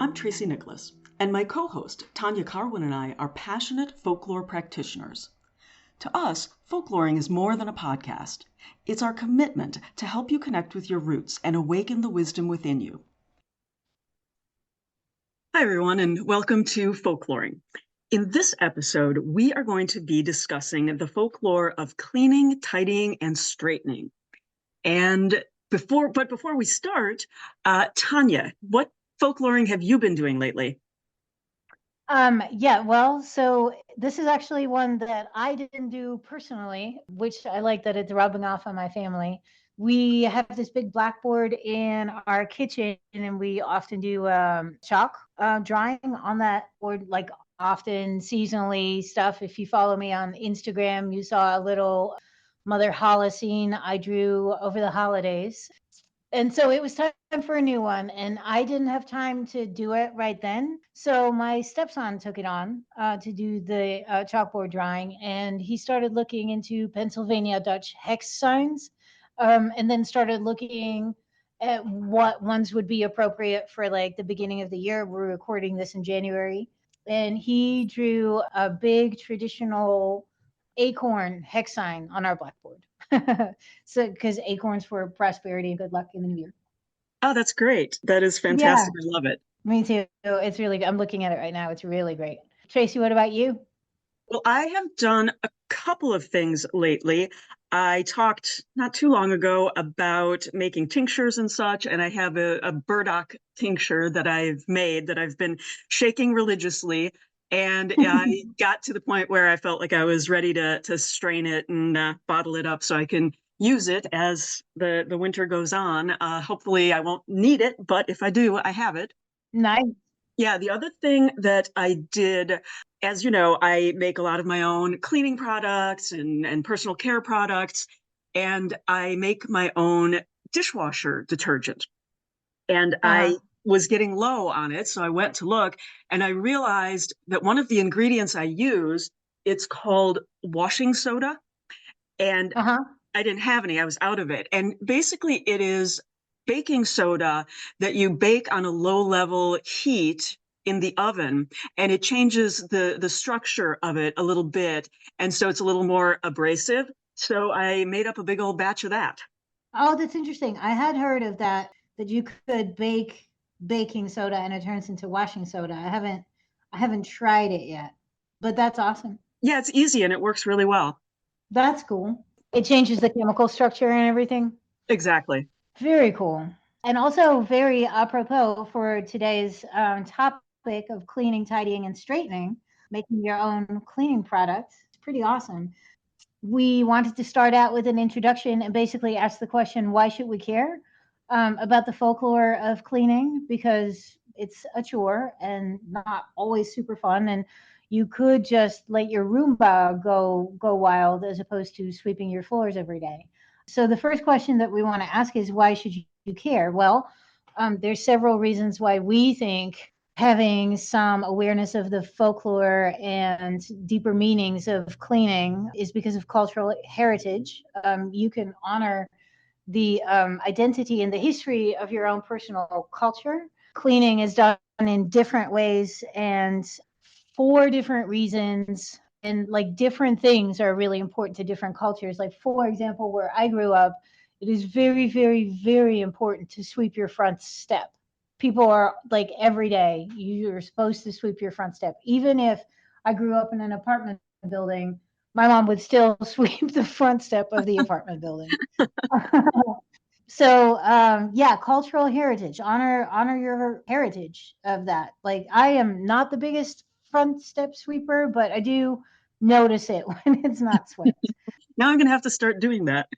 I'm Tracy Nicholas, and my co-host Tanya Carwyn and I are passionate folklore practitioners. To us, folkloring is more than a podcast. It's our commitment to help you connect with your roots and awaken the wisdom within you. Hi, everyone, and welcome to Folkloring. In this episode, we are going to be discussing the folklore of cleaning, tidying, and straightening. And before we start, Tanya, what folkloring have you been doing lately? So this is actually one that I didn't do personally, which I like that it's rubbing off on my family. We have this big blackboard in our kitchen, and we often do chalk drawing on that board, like often seasonally stuff. If you follow me on Instagram, you saw a little Mother Holocene I drew over the holidays. And so it was time for a new one, and I didn't have time to do it right then. So my stepson took it on to do the chalkboard drawing, and he started looking into Pennsylvania Dutch hex signs, and then started looking at what ones would be appropriate for like the beginning of the year. We're recording this in January, and he drew a big traditional acorn hex sign on our blackboard. So, because acorns for prosperity and good luck in the new year. Oh, that's great. That is fantastic. I love it. Me too. It's really good. I'm looking at it right now. It's really great. Tracy, what about you? Well, I have done a couple of things lately. I talked not too long ago about making tinctures and such, and I have a burdock tincture that I've made that I've been shaking religiously. And I got to the point where I felt like I was ready to strain it and bottle it up so I can use it as the winter goes on. Hopefully I won't need it, but if I do, I have it. Nice. Yeah, the other thing that I did, as you know, I make a lot of my own cleaning products and personal care products, and I make my own dishwasher detergent. And I was getting low on it, so I went to look, and I realized that one of the ingredients I use, it's called washing soda, and I didn't have any. I was out of it. And basically, it is baking soda that you bake on a low-level heat in the oven, and it changes the structure of it a little bit, and so it's a little more abrasive. So I made up a big old batch of that. Oh, that's interesting. I had heard of that you could bake baking soda and it turns into washing soda. I haven't tried it yet, but that's awesome. Yeah, it's easy and it works really well. That's cool. It changes the chemical structure and everything. Exactly. Very cool. And also very apropos for today's topic of cleaning, tidying, and straightening, making your own cleaning products. It's pretty awesome. We wanted to start out with an introduction and basically ask the question, why should we care about the folklore of cleaning? Because it's a chore and not always super fun. And you could just let your Roomba go wild as opposed to sweeping your floors every day. So the first question that we want to ask is, why should you care? Well, there's several reasons why we think having some awareness of the folklore and deeper meanings of cleaning is because of cultural heritage. You can honor the identity and the history of your own personal culture. Cleaning is done in different ways and for different reasons, and like different things are really important to different cultures. Like, for example, where I grew up, it is very, very, very important to sweep your front step. People are like, every day you're supposed to sweep your front step. Even if I grew up in an apartment building, my mom would still sweep the front step of the apartment building. So cultural heritage, honor your heritage of that. Like, I am not the biggest front step sweeper, but I do notice it when it's not swept. Now I'm going to have to start doing that.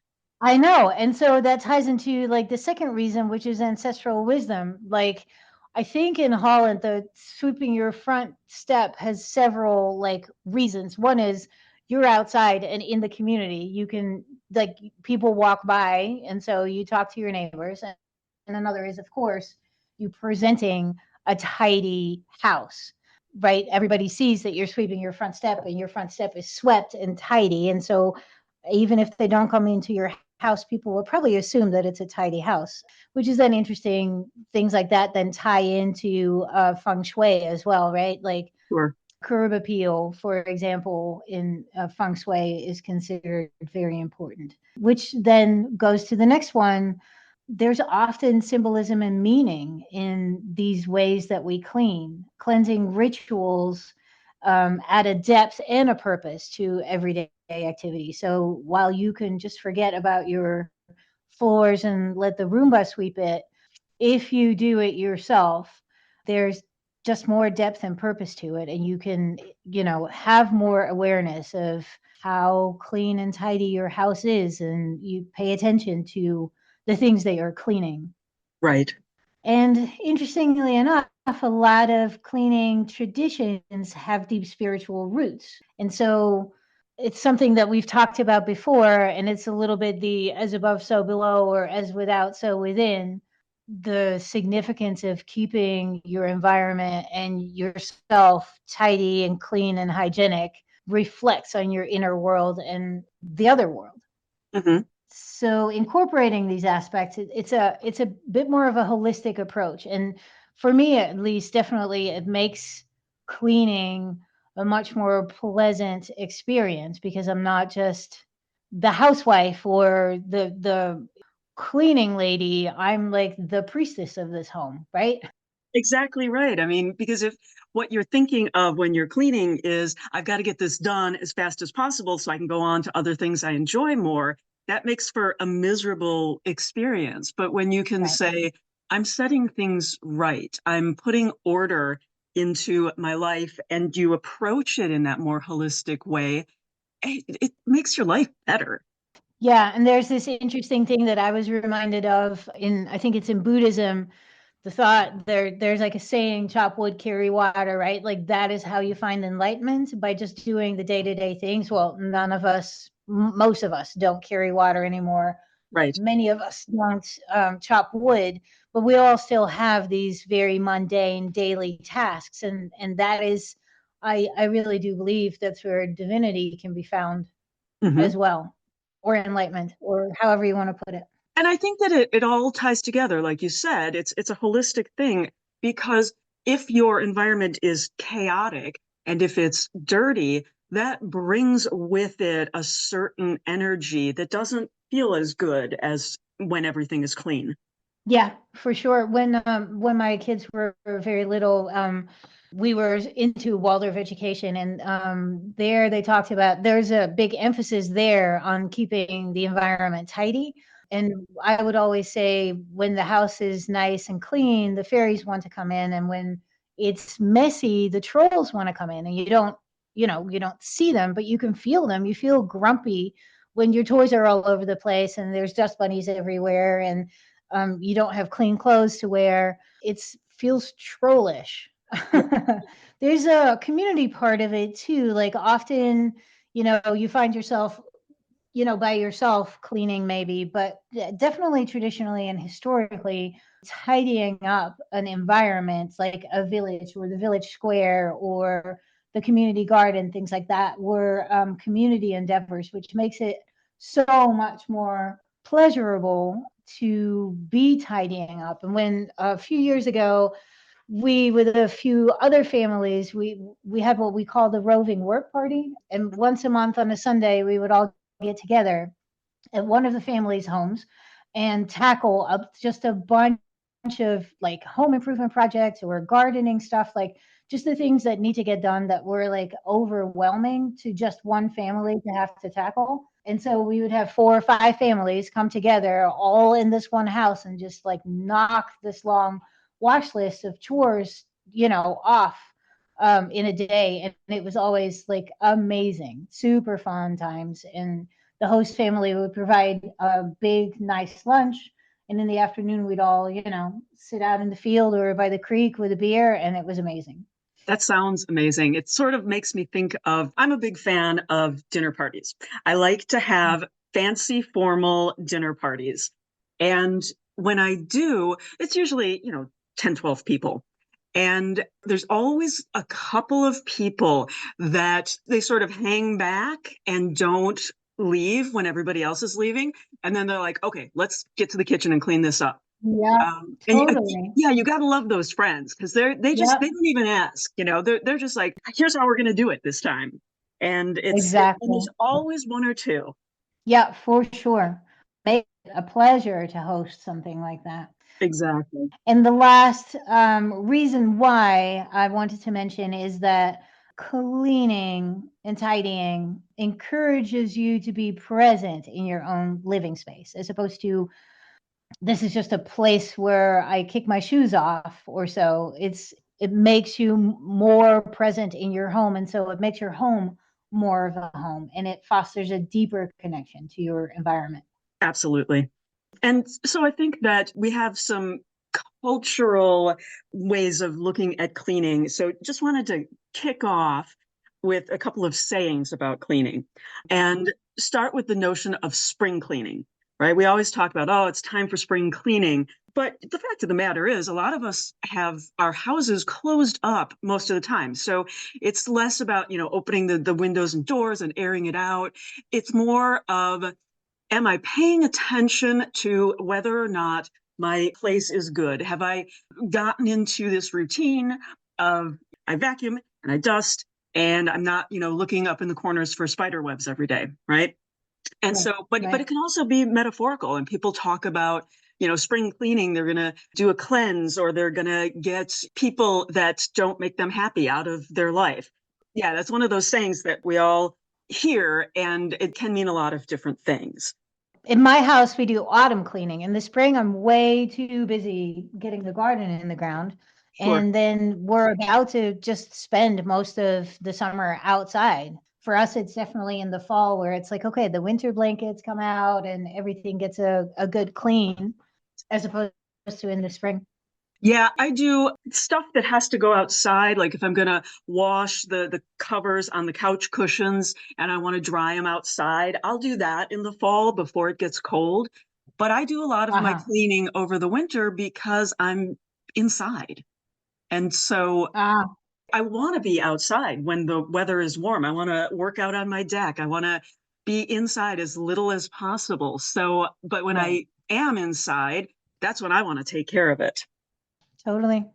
I know. And so that ties into like the second reason, which is ancestral wisdom. Like, I think in Holland, the sweeping your front step has several like reasons. One is you're outside and in the community, you can, like, people walk by, and so you talk to your neighbors. And another is, of course, you presenting a tidy house, right? Everybody sees that you're sweeping your front step and your front step is swept and tidy. And so even if they don't come into your house, people will probably assume that it's a tidy house, which is then interesting. Things like that then tie into feng shui as well, right? Like Sure. curb appeal, for example, in feng shui is considered very important, which then goes to the next one. There's often symbolism and meaning in these ways that we clean. Cleansing rituals add a depth and a purpose to everyday activity. So while you can just forget about your floors and let the Roomba sweep it, if you do it yourself, there's just more depth and purpose to it. And you can, have more awareness of how clean and tidy your house is. And you pay attention to the things that you're cleaning. Right. And interestingly enough, a lot of cleaning traditions have deep spiritual roots. And so it's something that we've talked about before, and it's a little bit the as above, so below, or as without, so within. The significance of keeping your environment and yourself tidy and clean and hygienic reflects on your inner world and the other world. Mm-hmm. So incorporating these aspects, it's a bit more of a holistic approach. And for me, at least, definitely it makes cleaning a much more pleasant experience, because I'm not just the housewife or the cleaning lady. I'm like the priestess of this home, right? Exactly right. I mean, because if what you're thinking of when you're cleaning is, I've got to get this done as fast as possible so I can go on to other things I enjoy more, that makes for a miserable experience. But when you can Right. say, I'm setting things right, I'm putting order into my life, and you approach it in that more holistic way, it makes your life better. Yeah, and there's this interesting thing that I was reminded of in, I think it's in Buddhism, the thought there's like a saying, chop wood, carry water, right? Like that is how you find enlightenment, by just doing the day-to-day things. Well, none of us, most of us don't carry water anymore. Right. Many of us don't chop wood, but we all still have these very mundane daily tasks. And that is, I really do believe that's where divinity can be found Mhm. as well, or enlightenment, or however you want to put it. And I think that it all ties together, like you said, it's a holistic thing, because if your environment is chaotic and if it's dirty, that brings with it a certain energy that doesn't feel as good as when everything is clean. Yeah, for sure. When my kids were very little, we were into Waldorf education, and there they talked about, there's a big emphasis there on keeping the environment tidy. And I would always say, when the house is nice and clean, the fairies want to come in, and when it's messy, the trolls want to come in. And you don't see them, but you can feel them. You feel grumpy when your toys are all over the place and there's dust bunnies everywhere, and you don't have clean clothes to wear. It feels trollish. There's a community part of it too. Like often, you find yourself, by yourself cleaning maybe, but definitely traditionally and historically, tidying up an environment like a village or the village square or the community garden, things like that, were community endeavors, which makes it so much more pleasurable to be tidying up. And when a few years ago, we, with a few other families, we had what we call the roving work party, and once a month on a Sunday we would all get together at one of the family's homes and tackle up just a bunch of like home improvement projects or gardening stuff, like just the things that need to get done that were like overwhelming to just one family to have to tackle. And so we would have 4 or 5 families come together all in this one house and just like knock this long watch list of chores, off in a day. And it was always like amazing, super fun times. And the host family would provide a big, nice lunch. And in the afternoon, we'd all, sit out in the field or by the creek with a beer. And it was amazing. That sounds amazing. It sort of makes me think of, I'm a big fan of dinner parties. I like to have fancy formal dinner parties. And when I do, it's usually, 10, 12 people. And there's always a couple of people that they sort of hang back and don't leave when everybody else is leaving. And then they're like, okay, let's get to the kitchen and clean this up. Yeah, And totally. yeah, you got to love those friends because they Yep, don't even ask, they're just like, here's how we're going to do it this time. And and exactly. there's always one or two. Yeah, for sure. Make it a pleasure to host something like that. Exactly. And the last reason why I wanted to mention is that cleaning and tidying encourages you to be present in your own living space, as opposed to this is just a place where I kick my shoes off or so. It makes you more present in your home, and so it makes your home more of a home, and it fosters a deeper connection to your environment. Absolutely. And so I think that we have some cultural ways of looking at cleaning. So just wanted to kick off with a couple of sayings about cleaning and start with the notion of spring cleaning, right? We always talk about, oh, it's time for spring cleaning. But the fact of the matter is, a lot of us have our houses closed up most of the time. So it's less about, opening the windows and doors and airing it out. It's more of, am I paying attention to whether or not my place is good? Have I gotten into this routine of I vacuum and I dust and I'm not, looking up in the corners for spider webs every day, right? And Right, so, but right. it can also be metaphorical, and people talk about, spring cleaning, they're going to do a cleanse or they're going to get people that don't make them happy out of their life. Yeah, that's one of those sayings that we all hear, and it can mean a lot of different things. In my house, we do autumn cleaning. In the spring, I'm way too busy getting the garden in the ground. Sure. And then we're about to just spend most of the summer outside. For us, it's definitely in the fall where it's like, okay, the winter blankets come out and everything gets a good clean, as opposed to in the spring. Yeah, I do stuff that has to go outside. Like if I'm going to wash the covers on the couch cushions and I want to dry them outside, I'll do that in the fall before it gets cold. But I do a lot of my Uh-huh. cleaning over the winter because I'm inside. And so Ah, I want to be outside when the weather is warm. I want to work out on my deck. I want to be inside as little as possible. So, but when right. I am inside, that's when I want to take care of it. Totally.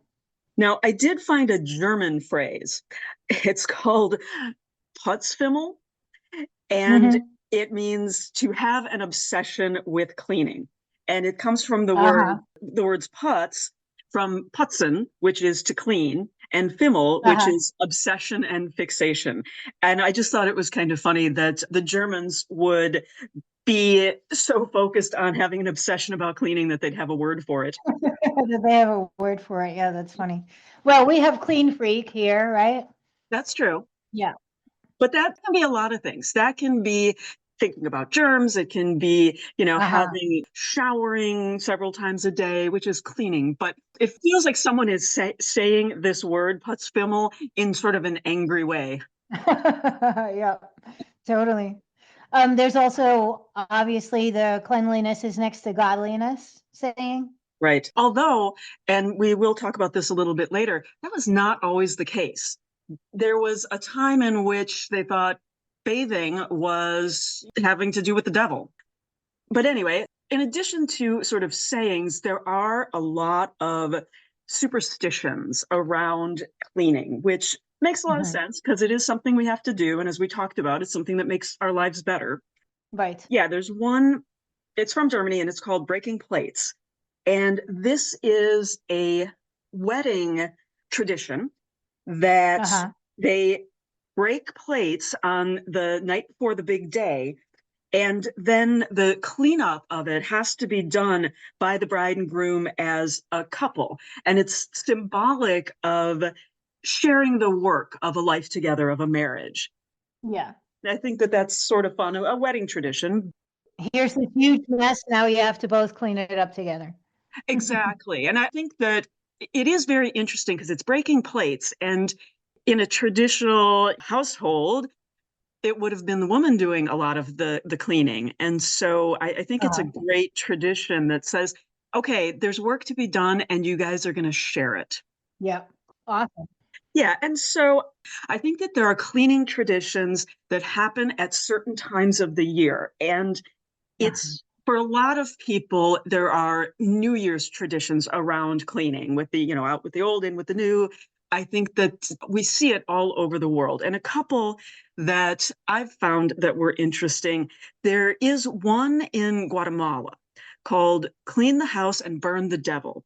Now, I did find a German phrase. It's called Putzfimmel, and Mm-hmm. it means to have an obsession with cleaning. And it comes from Uh-huh. the words putz from putzen, which is to clean, and fimmel, which Uh-huh. is obsession and fixation. And I just thought it was kind of funny that the Germans would be so focused on having an obsession about cleaning that they'd have a word for it. Do they have a word for it? Yeah, that's funny. Well, we have clean freak here, right? That's true. Yeah. But that can be a lot of things. That can be thinking about germs. It can be, Uh-huh. having showering several times a day, which is cleaning. But it feels like someone is saying this word, putzfimmel, in sort of an angry way. Yeah, totally. There's also obviously the cleanliness is next to godliness saying. Right. Although, and we will talk about this a little bit later, that was not always the case. There was a time in which they thought bathing was having to do with the devil. But anyway, in addition to sort of sayings, there are a lot of superstitions around cleaning, which makes a lot of Mhm. sense because it is something we have to do. And as we talked about, it's something that makes our lives better. Right. Yeah, there's one, it's from Germany and it's called breaking plates. And this is a wedding tradition that Uh-huh. they break plates on the night before the big day, and then the cleanup of it has to be done by the bride and groom as a couple. And it's symbolic of sharing the work of a life together, of a marriage. Yeah. I think that that's sort of fun, a wedding tradition. Here's the huge mess. Now you have to both clean it up together. Exactly. And I think that it is very interesting because it's breaking plates. And in a traditional household, it would have been the woman doing a lot of the cleaning. And so I think it's a Uh-huh. great tradition that says, okay, there's work to be done and you guys are going to share it. Yeah. Awesome. Yeah. And so I think that there are cleaning traditions that happen at certain times of the year. And Uh-huh. it's for a lot of people, there are New Year's traditions around cleaning with the, out with the old, in with the new. I think that we see it all over the world. And a couple that I've found that were interesting, there is one in Guatemala called Clean the House and Burn the Devil.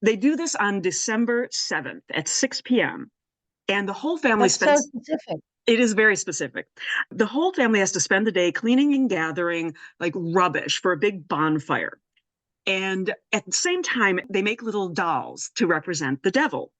They do this on December 7th at 6 p.m. And the whole family That's so spends, specific. it is very specific. The whole family has to spend the day cleaning and gathering like rubbish for a big bonfire. And at the same time, they make little dolls to represent the devil.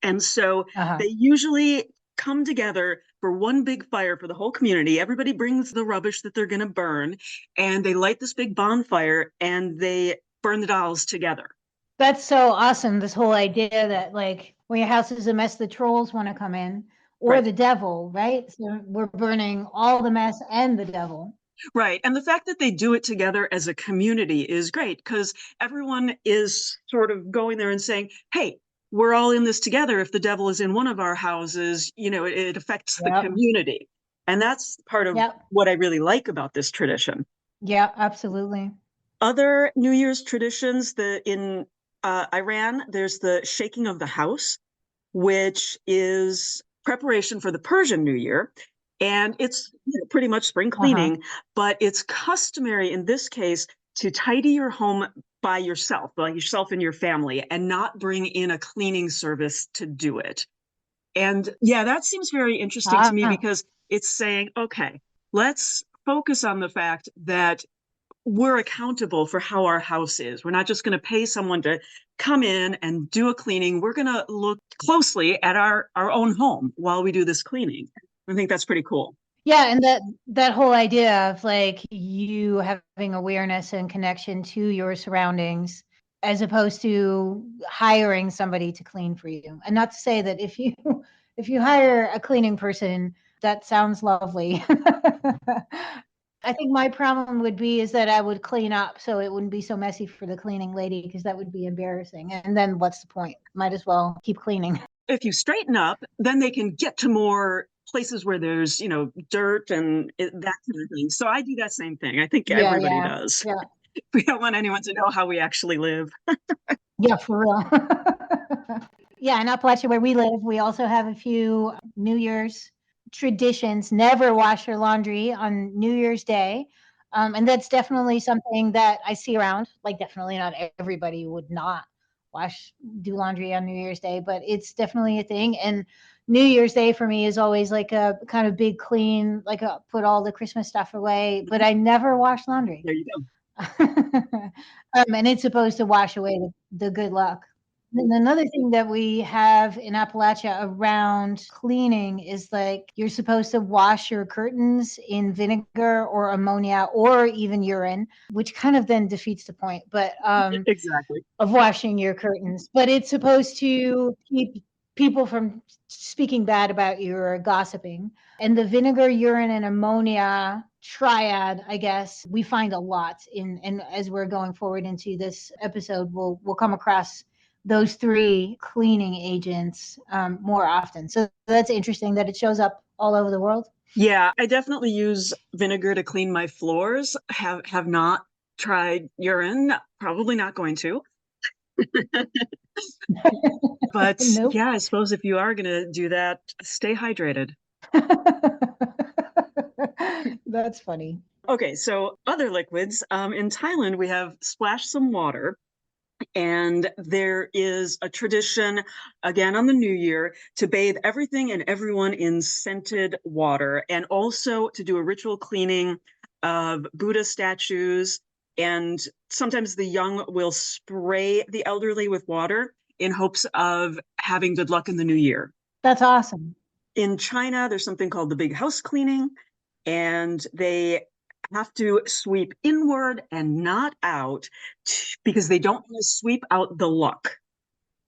And so Uh-huh. they usually come together for one big fire for the whole community. Everybody brings the rubbish that they're going to burn, and they light this big bonfire and they burn the dolls together. That's so awesome. This whole idea that like when your house is a mess, the trolls want to come in, or Right. the devil, right? So we're burning all the mess and the devil. Right. And the fact that they do it together as a community is great because everyone is sort of going there and saying, hey, we're all in this together. If the devil is in one of our houses, it affects the Yep. community. And that's part of Yep. what I really like about this tradition. Yeah, absolutely. Other New Year's traditions, in Iran, there's the shaking of the house, which is preparation for the Persian New Year. And it's pretty much spring Uh-huh. cleaning, but it's customary in this case to tidy your home by yourself and your family, and not bring in a cleaning service to do it. And yeah, that seems very interesting to me Ah, because it's saying, okay, let's focus on the fact that we're accountable for how our house is. We're not just going to pay someone to come in and do a cleaning. We're going to look closely at our own home while we do this cleaning. I think that's pretty cool. yeah, and that whole idea of like you having awareness and connection to your surroundings as opposed to hiring somebody to clean for you. And not to say that if you if you hire a cleaning person, that sounds lovely. I think my problem would be is that I would clean up so it wouldn't be so messy for the cleaning lady because that would be embarrassing. And then what's the point? Might as well keep cleaning. If you straighten up, then they can get to more places where there's, dirt and that kind of thing. So I do that same thing. I think Yeah, everybody yeah. does. Yeah. We don't want anyone to know how we actually live. Yeah, for real. Yeah, in Appalachia where we live, we also have a few New Year's traditions. Never wash your laundry on New Year's Day. And that's definitely something that I see around. Like, definitely not everybody would not do laundry on New Year's Day, but it's definitely a thing. And New Year's Day for me is always like a kind of big clean, like put all the Christmas stuff away, but I never wash laundry. There you go. And it's supposed to wash away the good luck. And another thing that we have in Appalachia around cleaning is like you're supposed to wash your curtains in vinegar or ammonia or even urine, which kind of then defeats the point, but Exactly. of washing your curtains. But it's supposed to keep people from speaking bad about you or gossiping. And the vinegar, urine, and ammonia triad, I guess, we find a lot in, and as we're going forward into this episode, we'll come across those three cleaning agents more often. So that's interesting that it shows up all over the world. Yeah, I definitely use vinegar to clean my floors. Have not tried urine, probably not going to. But Nope. yeah, I suppose if you are going to do that, stay hydrated. That's funny. Okay, so other liquids. In Thailand, we have splash some water. And there is a tradition, again on the New Year, to bathe everything and everyone in scented water, and also to do a ritual cleaning of Buddha statues. And sometimes the young will spray the elderly with water in hopes of having good luck in the new year. That's awesome. In China, there's something called the big house cleaning, and they have to sweep inward and not out because they don't want to sweep out the luck.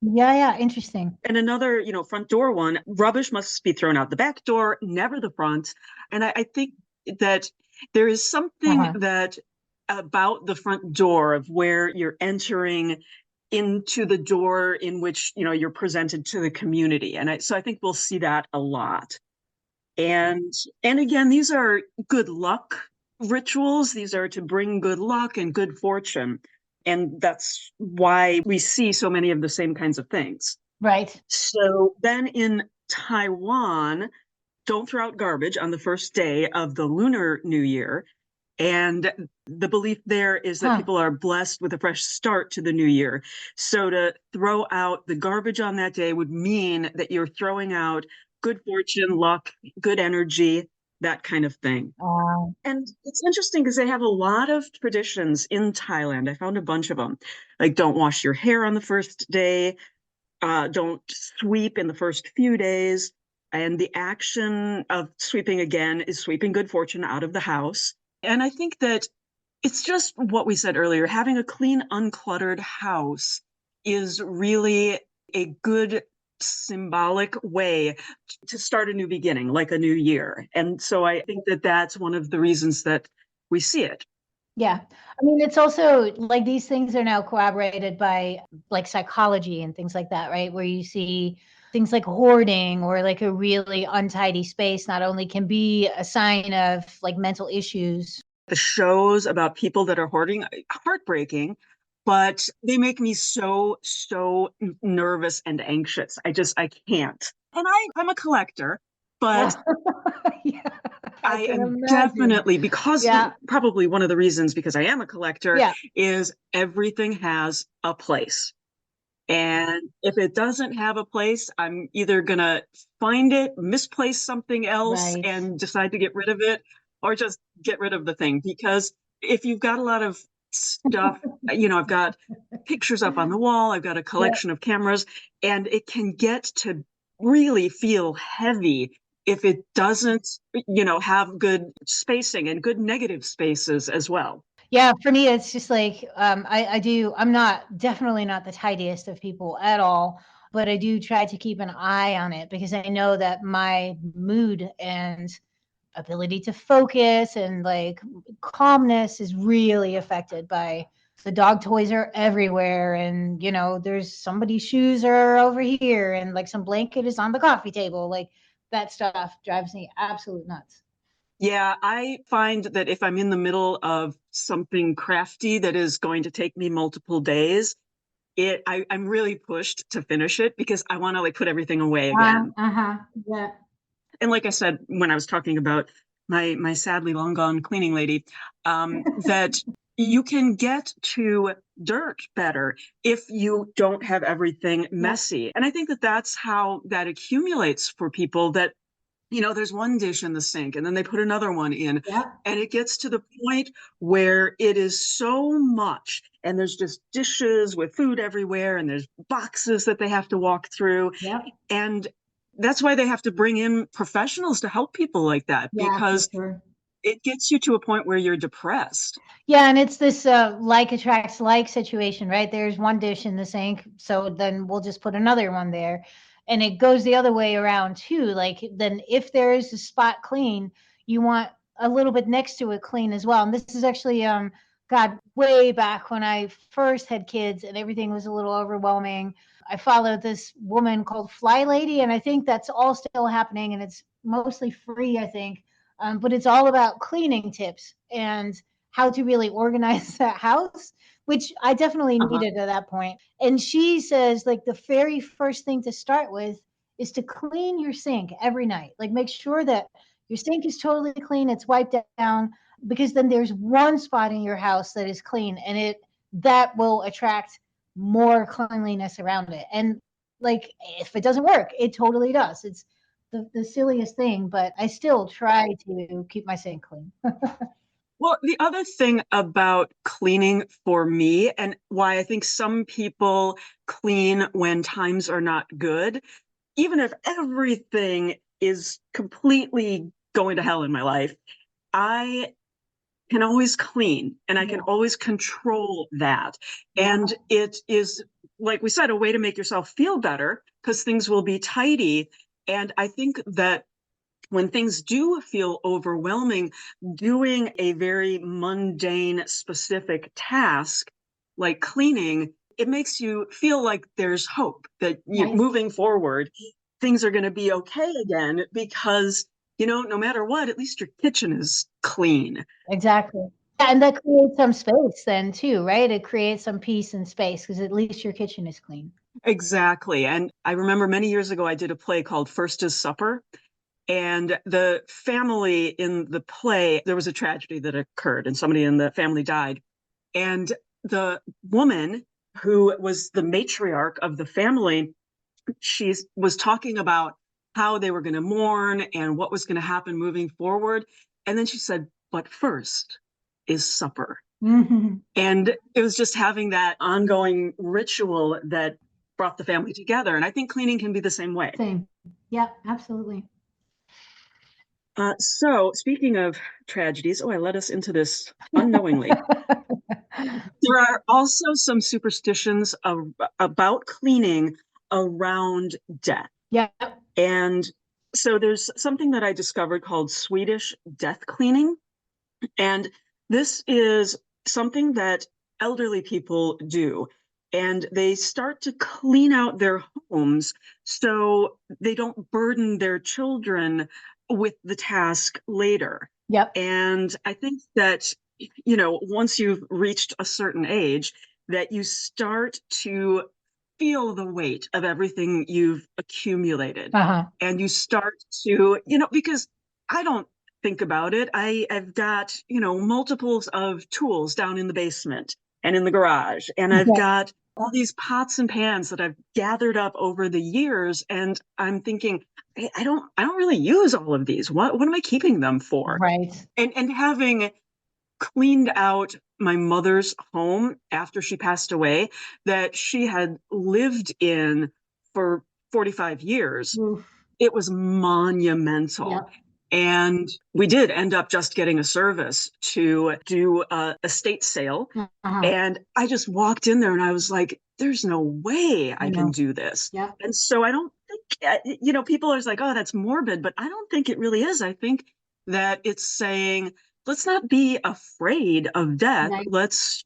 Yeah, yeah, interesting. And another, front door one, rubbish must be thrown out the back door, never the front. And I think that there is something Uh-huh. that about the front door of where you're entering into the door in which, you're presented to the community. So I think we'll see that a lot. And again, these are good luck rituals. These are to bring good luck and good fortune. And that's why we see so many of the same kinds of things. Right. So then in Taiwan, don't throw out garbage on the first day of the Lunar New Year. And the belief there is that people are blessed with a fresh start to the new year. So to throw out the garbage on that day would mean that you're throwing out good fortune, luck, good energy, that kind of thing. And it's interesting because they have a lot of traditions in Thailand. I found a bunch of them. Like, don't wash your hair on the first day, don't sweep in the first few days. And the action of sweeping again is sweeping good fortune out of the house. And I think that it's just what we said earlier. Having a clean, uncluttered house is really a good symbolic way to start a new beginning, like a new year. And so I think that that's one of the reasons that we see it. Yeah. I mean, it's also like these things are now corroborated by like psychology and things like that, right? Where you see things like hoarding or like a really untidy space not only can be a sign of like mental issues. The shows about people that are hoarding, heartbreaking, but they make me so nervous and anxious. I can't. And I'm a collector, but Yeah, I can am imagine. definitely, because probably one of the reasons because I am a collector is everything has a place. And if it doesn't have a place, I'm either going to find it, misplace something else, and decide to get rid of it, or just get rid of the thing. Because if you've got a lot of stuff, I've got pictures up on the wall, I've got a collection of cameras, and it can get to really feel heavy if it doesn't, have good spacing and good negative spaces as well. Yeah, for me, it's just like I'm definitely not the tidiest of people at all, but I do try to keep an eye on it because I know that my mood and ability to focus and like calmness is really affected by the dog toys are everywhere. And, there's somebody's shoes are over here and like some blanket is on the coffee table. Like that stuff drives me absolute nuts. Yeah, I find that if I'm in the middle of something crafty that is going to take me multiple days, I'm really pushed to finish it because I want to like put everything away again. Yeah. And like I said, when I was talking about my sadly long gone cleaning lady, that you can get to dirt better if you don't have everything messy. And I think that that's how that accumulates for people that there's one dish in the sink and then they put another one in. And it gets to the point where it is so much and there's just dishes with food everywhere and there's boxes that they have to walk through. And that's why they have to bring in professionals to help people like that, because it gets you to a point where you're depressed. Yeah, and it's this like attracts like situation, right? There's one dish in the sink, so then we'll just put another one there. And it goes the other way around too. Like then if there is a spot clean, you want a little bit next to it clean as well. And this is actually God, way back when I first had kids and everything was a little overwhelming. I followed this woman called Fly Lady, and I think that's all still happening and it's mostly free, I think. But it's all about cleaning tips and how to really organize that house, which I definitely needed at that point. And she says, like, the very first thing to start with is to clean your sink every night. Like, make sure that your sink is totally clean, it's wiped down, because then there's one spot in your house that is clean, and that will attract more cleanliness around it. And like, if it doesn't work, it totally does. It's the silliest thing, but I still try to keep my sink clean. Well, the other thing about cleaning for me and why I think some people clean when times are not good, even if everything is completely going to hell in my life, I can always clean and I can always control that. And it is, like we said, a way to make yourself feel better because things will be tidy. And I think that when things do feel overwhelming, doing a very mundane, specific task like cleaning it makes you feel like there's hope that Nice. moving forward, things are going to be okay again because, no matter what, at least your kitchen is clean. Exactly. Yeah, and that creates some space then too, right? It creates some peace and space because at least your kitchen is clean. Exactly. And I remember many years ago, I did a play called First is Supper. And the family in the play, there was a tragedy that occurred and somebody in the family died. And the woman who was the matriarch of the family, she was talking about how they were going to mourn and what was going to happen moving forward. And then she said, but first is supper. Mm-hmm. And it was just having that ongoing ritual that brought the family together. And I think cleaning can be the same way. Same. Yeah, absolutely. So speaking of tragedies, I led us into this unknowingly. There are also some superstitions about cleaning around death. Yeah. And so there's something that I discovered called Swedish death cleaning. And this is something that elderly people do. And they start to clean out their homes so they don't burden their children with the task later. Yep. And I think that, once you've reached a certain age, that you start to feel the weight of everything you've accumulated. Uh-huh. And you start to, because I don't think about it. I've got, multiples of tools down in the basement and in the garage. And I've got all these pots and pans that I've gathered up over the years. And I'm thinking, I don't really use all of these. What am I keeping them for? Right. And having cleaned out my mother's home after she passed away that she had lived in for 45 years, Oof. It was monumental. Yep. And we did end up just getting a service to do a estate sale. Uh-huh. And I just walked in there and I was like, there's no way I can do this. Yep. And so I don't think, people are like, oh, that's morbid, but I don't think it really is. I think that it's saying, let's not be afraid of death. Right. Let's,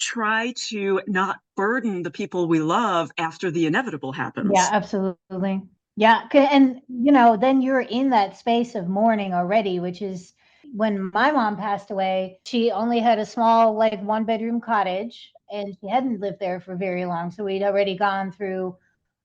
try to not burden the people we love after the inevitable happens. Yeah, absolutely. Yeah. And, then you're in that space of mourning already, which is when my mom passed away, she only had a small, 1-bedroom cottage and she hadn't lived there for very long. So we'd already gone through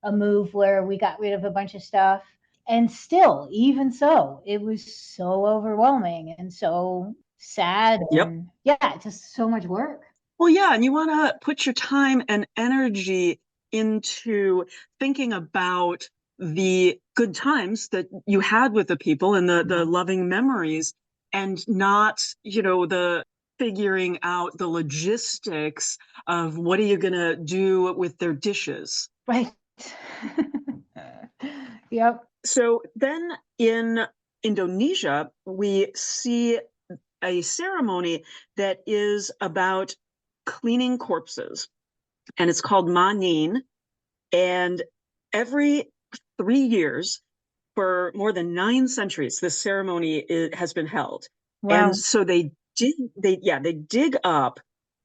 a move where we got rid of a bunch of stuff. And still, even so, it was so overwhelming and so sad. Yep. And yeah, just so much work. Well, yeah, and you want to put your time and energy into thinking about the good times that you had with the people and the loving memories, and not, the figuring out the logistics of what are you going to do with their dishes. Right. Yep. So then in Indonesia, we see a ceremony that is about cleaning corpses, and it's called manin. And every 3 years for more than 9 centuries, this ceremony has been held. Wow. And so they dig up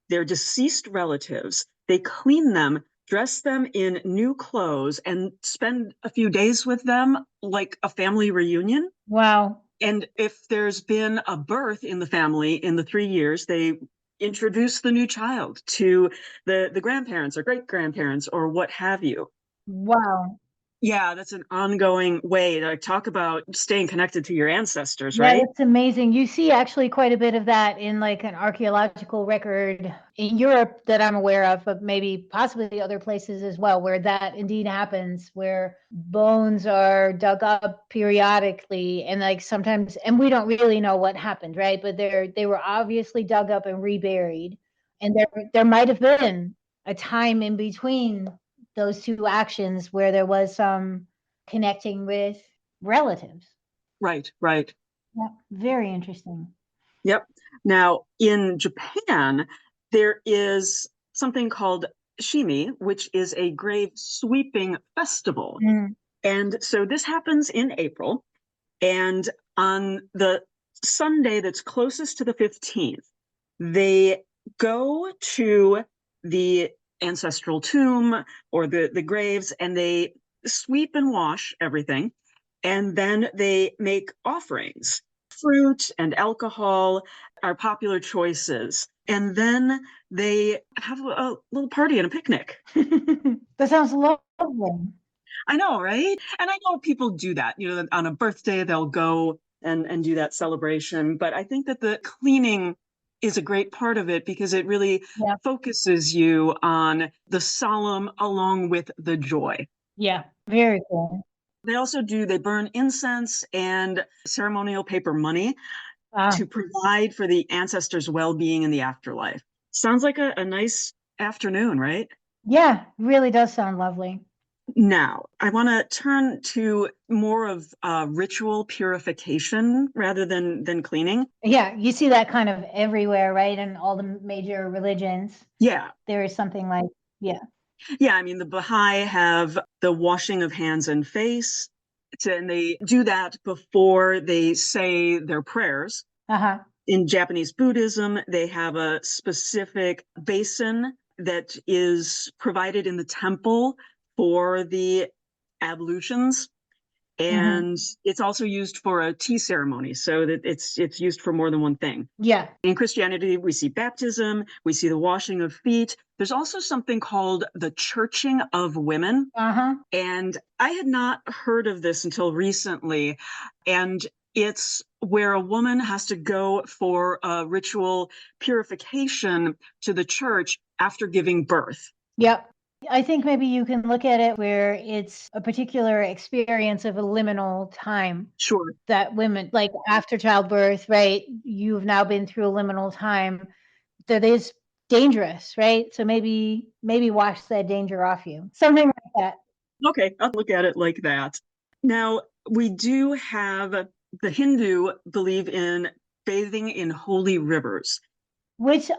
their deceased relatives, they clean them, dress them in new clothes, and spend a few days with them like a family reunion. Wow. And if there's been a birth in the family in the 3 years, they introduce the new child to the grandparents or great grandparents or what have you. Wow. Yeah, that's an ongoing way to talk about staying connected to your ancestors, Yeah, right? that's amazing. You see actually quite a bit of that in an archaeological record in Europe that I'm aware of, but maybe possibly other places as well, where that indeed happens, where bones are dug up periodically and sometimes, and we don't really know what happened, right? But they were obviously dug up and reburied. And there might have been a time in between those two actions where there was some connecting with relatives. Right. Yeah, very interesting. Yep. Now, in Japan, there is something called shimi, which is a grave sweeping festival. And so this happens in April. And on the Sunday that's closest to the 15th, they go to the ancestral tomb or the graves, and they sweep and wash everything. And then they make offerings. Fruit and alcohol are popular choices. And then they have a little party and a picnic. That sounds lovely. I know, right? And I know people do that. On a birthday, they'll go and do that celebration. But I think that the cleaning is a great part of it because it really focuses you on the solemn along with the joy. Yeah, very cool. They burn incense and ceremonial paper money to provide for the ancestors' well-being in the afterlife. Sounds like a nice afternoon, right? Yeah, really does sound lovely. Now, I want to turn to more of ritual purification rather than cleaning. Yeah, you see that kind of everywhere, right? In all the major religions. Yeah. There is something like, yeah. Yeah, I mean, the Baha'i have the washing of hands and face, and they do that before they say their prayers. Uh-huh. In Japanese Buddhism, they have a specific basin that is provided in the temple for the ablutions. And it's also used for a tea ceremony, so that it's used for more than one thing. Yeah. In Christianity, we see baptism, we see the washing of feet. There's also something called the churching of women. And I had not heard of this until recently. And it's where a woman has to go for a ritual purification to the church after giving birth. Yep. I think maybe you can look at it where it's a particular experience of a liminal time. Sure. That women, like after childbirth, right? You've now been through a liminal time that is dangerous, right? So maybe wash that danger off you. Something like that. Okay, I'll look at it like that. Now, we do have the Hindu believe in bathing in holy rivers. Which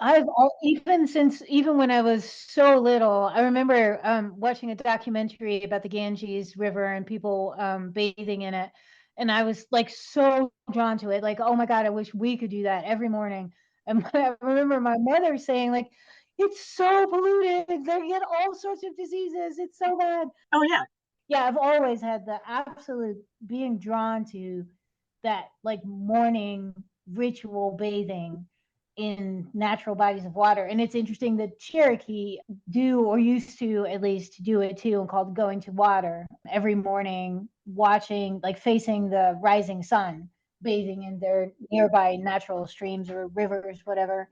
even when I was so little, I remember watching a documentary about the Ganges River and people bathing in it. And I was like so drawn to it. Like, oh my God, I wish we could do that every morning. And I remember my mother saying, like, it's so polluted. They get all sorts of diseases. It's so bad. Oh, yeah. Yeah, I've always had the absolute being drawn to that, like, morning ritual bathing in natural bodies of water. And it's interesting that Cherokee do, or used to at least do it too, and called going to water every morning, watching, like facing the rising sun, bathing in their nearby natural streams or rivers, whatever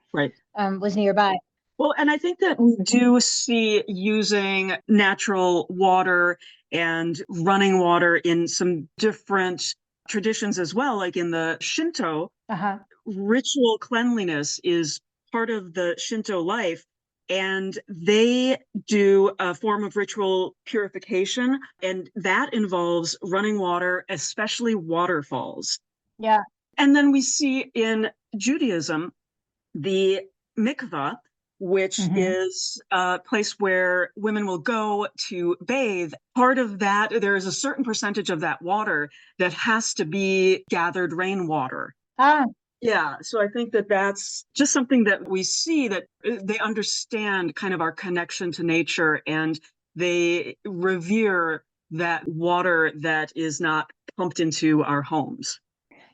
was nearby. Well, and I think that we do see using natural water and running water in some different traditions as well, like in the Shinto. Ritual cleanliness is part of the Shinto life, and they do a form of ritual purification, and that involves running water, especially waterfalls. Yeah. And then we see in Judaism the mikvah, which is a place where women will go to bathe. Part of that, there is a certain percentage of that water that has to be gathered rainwater. Yeah, so I think that that's just something that we see, that they understand kind of our connection to nature, and they revere that water that is not pumped into our homes.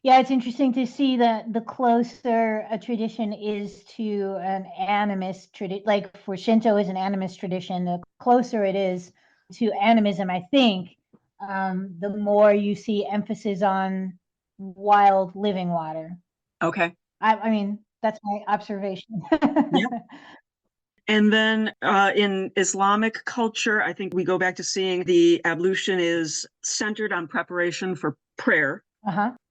Yeah, it's interesting to see that the closer a tradition is to an animist tradition, like for Shinto is an animist tradition, the closer it is to animism, I think, the more you see emphasis on wild living water. Okay. I mean, that's my observation. Yeah. And then in Islamic culture, I think we go back to seeing the ablution is centered on preparation for prayer.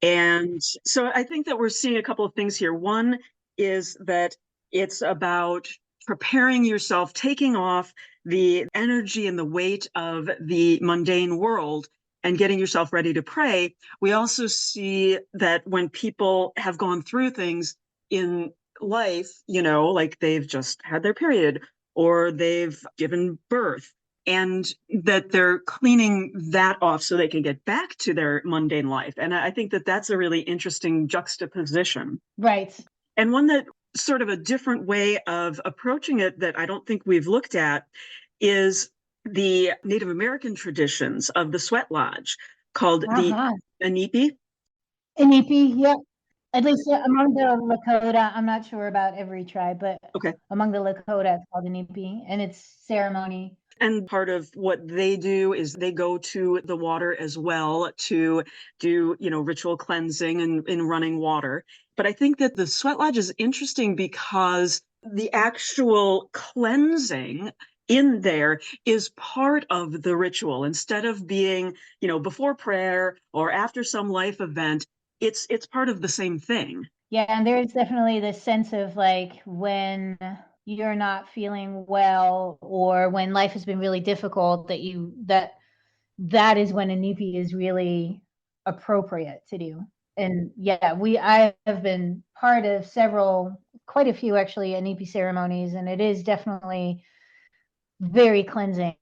And so I think that we're seeing a couple of things here. One is that it's about preparing yourself, taking off the energy and the weight of the mundane world and getting yourself ready to pray. We also see that when people have gone through things in life, like they've just had their period or they've given birth, and that they're cleaning that off so they can get back to their mundane life. And I think that that's a really interesting juxtaposition. Right. And one that sort of a different way of approaching it that I don't think we've looked at is the Native American traditions of the sweat lodge called the Uh-huh. Inipi. Inipi, yeah. At least among the Lakota, I'm not sure about every tribe, but Okay. among the Lakota, it's called Inipi, and it's ceremony. And part of what they do is they go to the water as well to do, ritual cleansing and in running water. But I think that the sweat lodge is interesting because the actual cleansing in there is part of the ritual. Instead of being, before prayer or after some life event, it's part of the same thing. Yeah, and there's definitely this sense of like when you're not feeling well or when life has been really difficult that is when a nipi is really appropriate to do. And yeah, I have been part of quite a few actually nipi ceremonies, and it is definitely very cleansing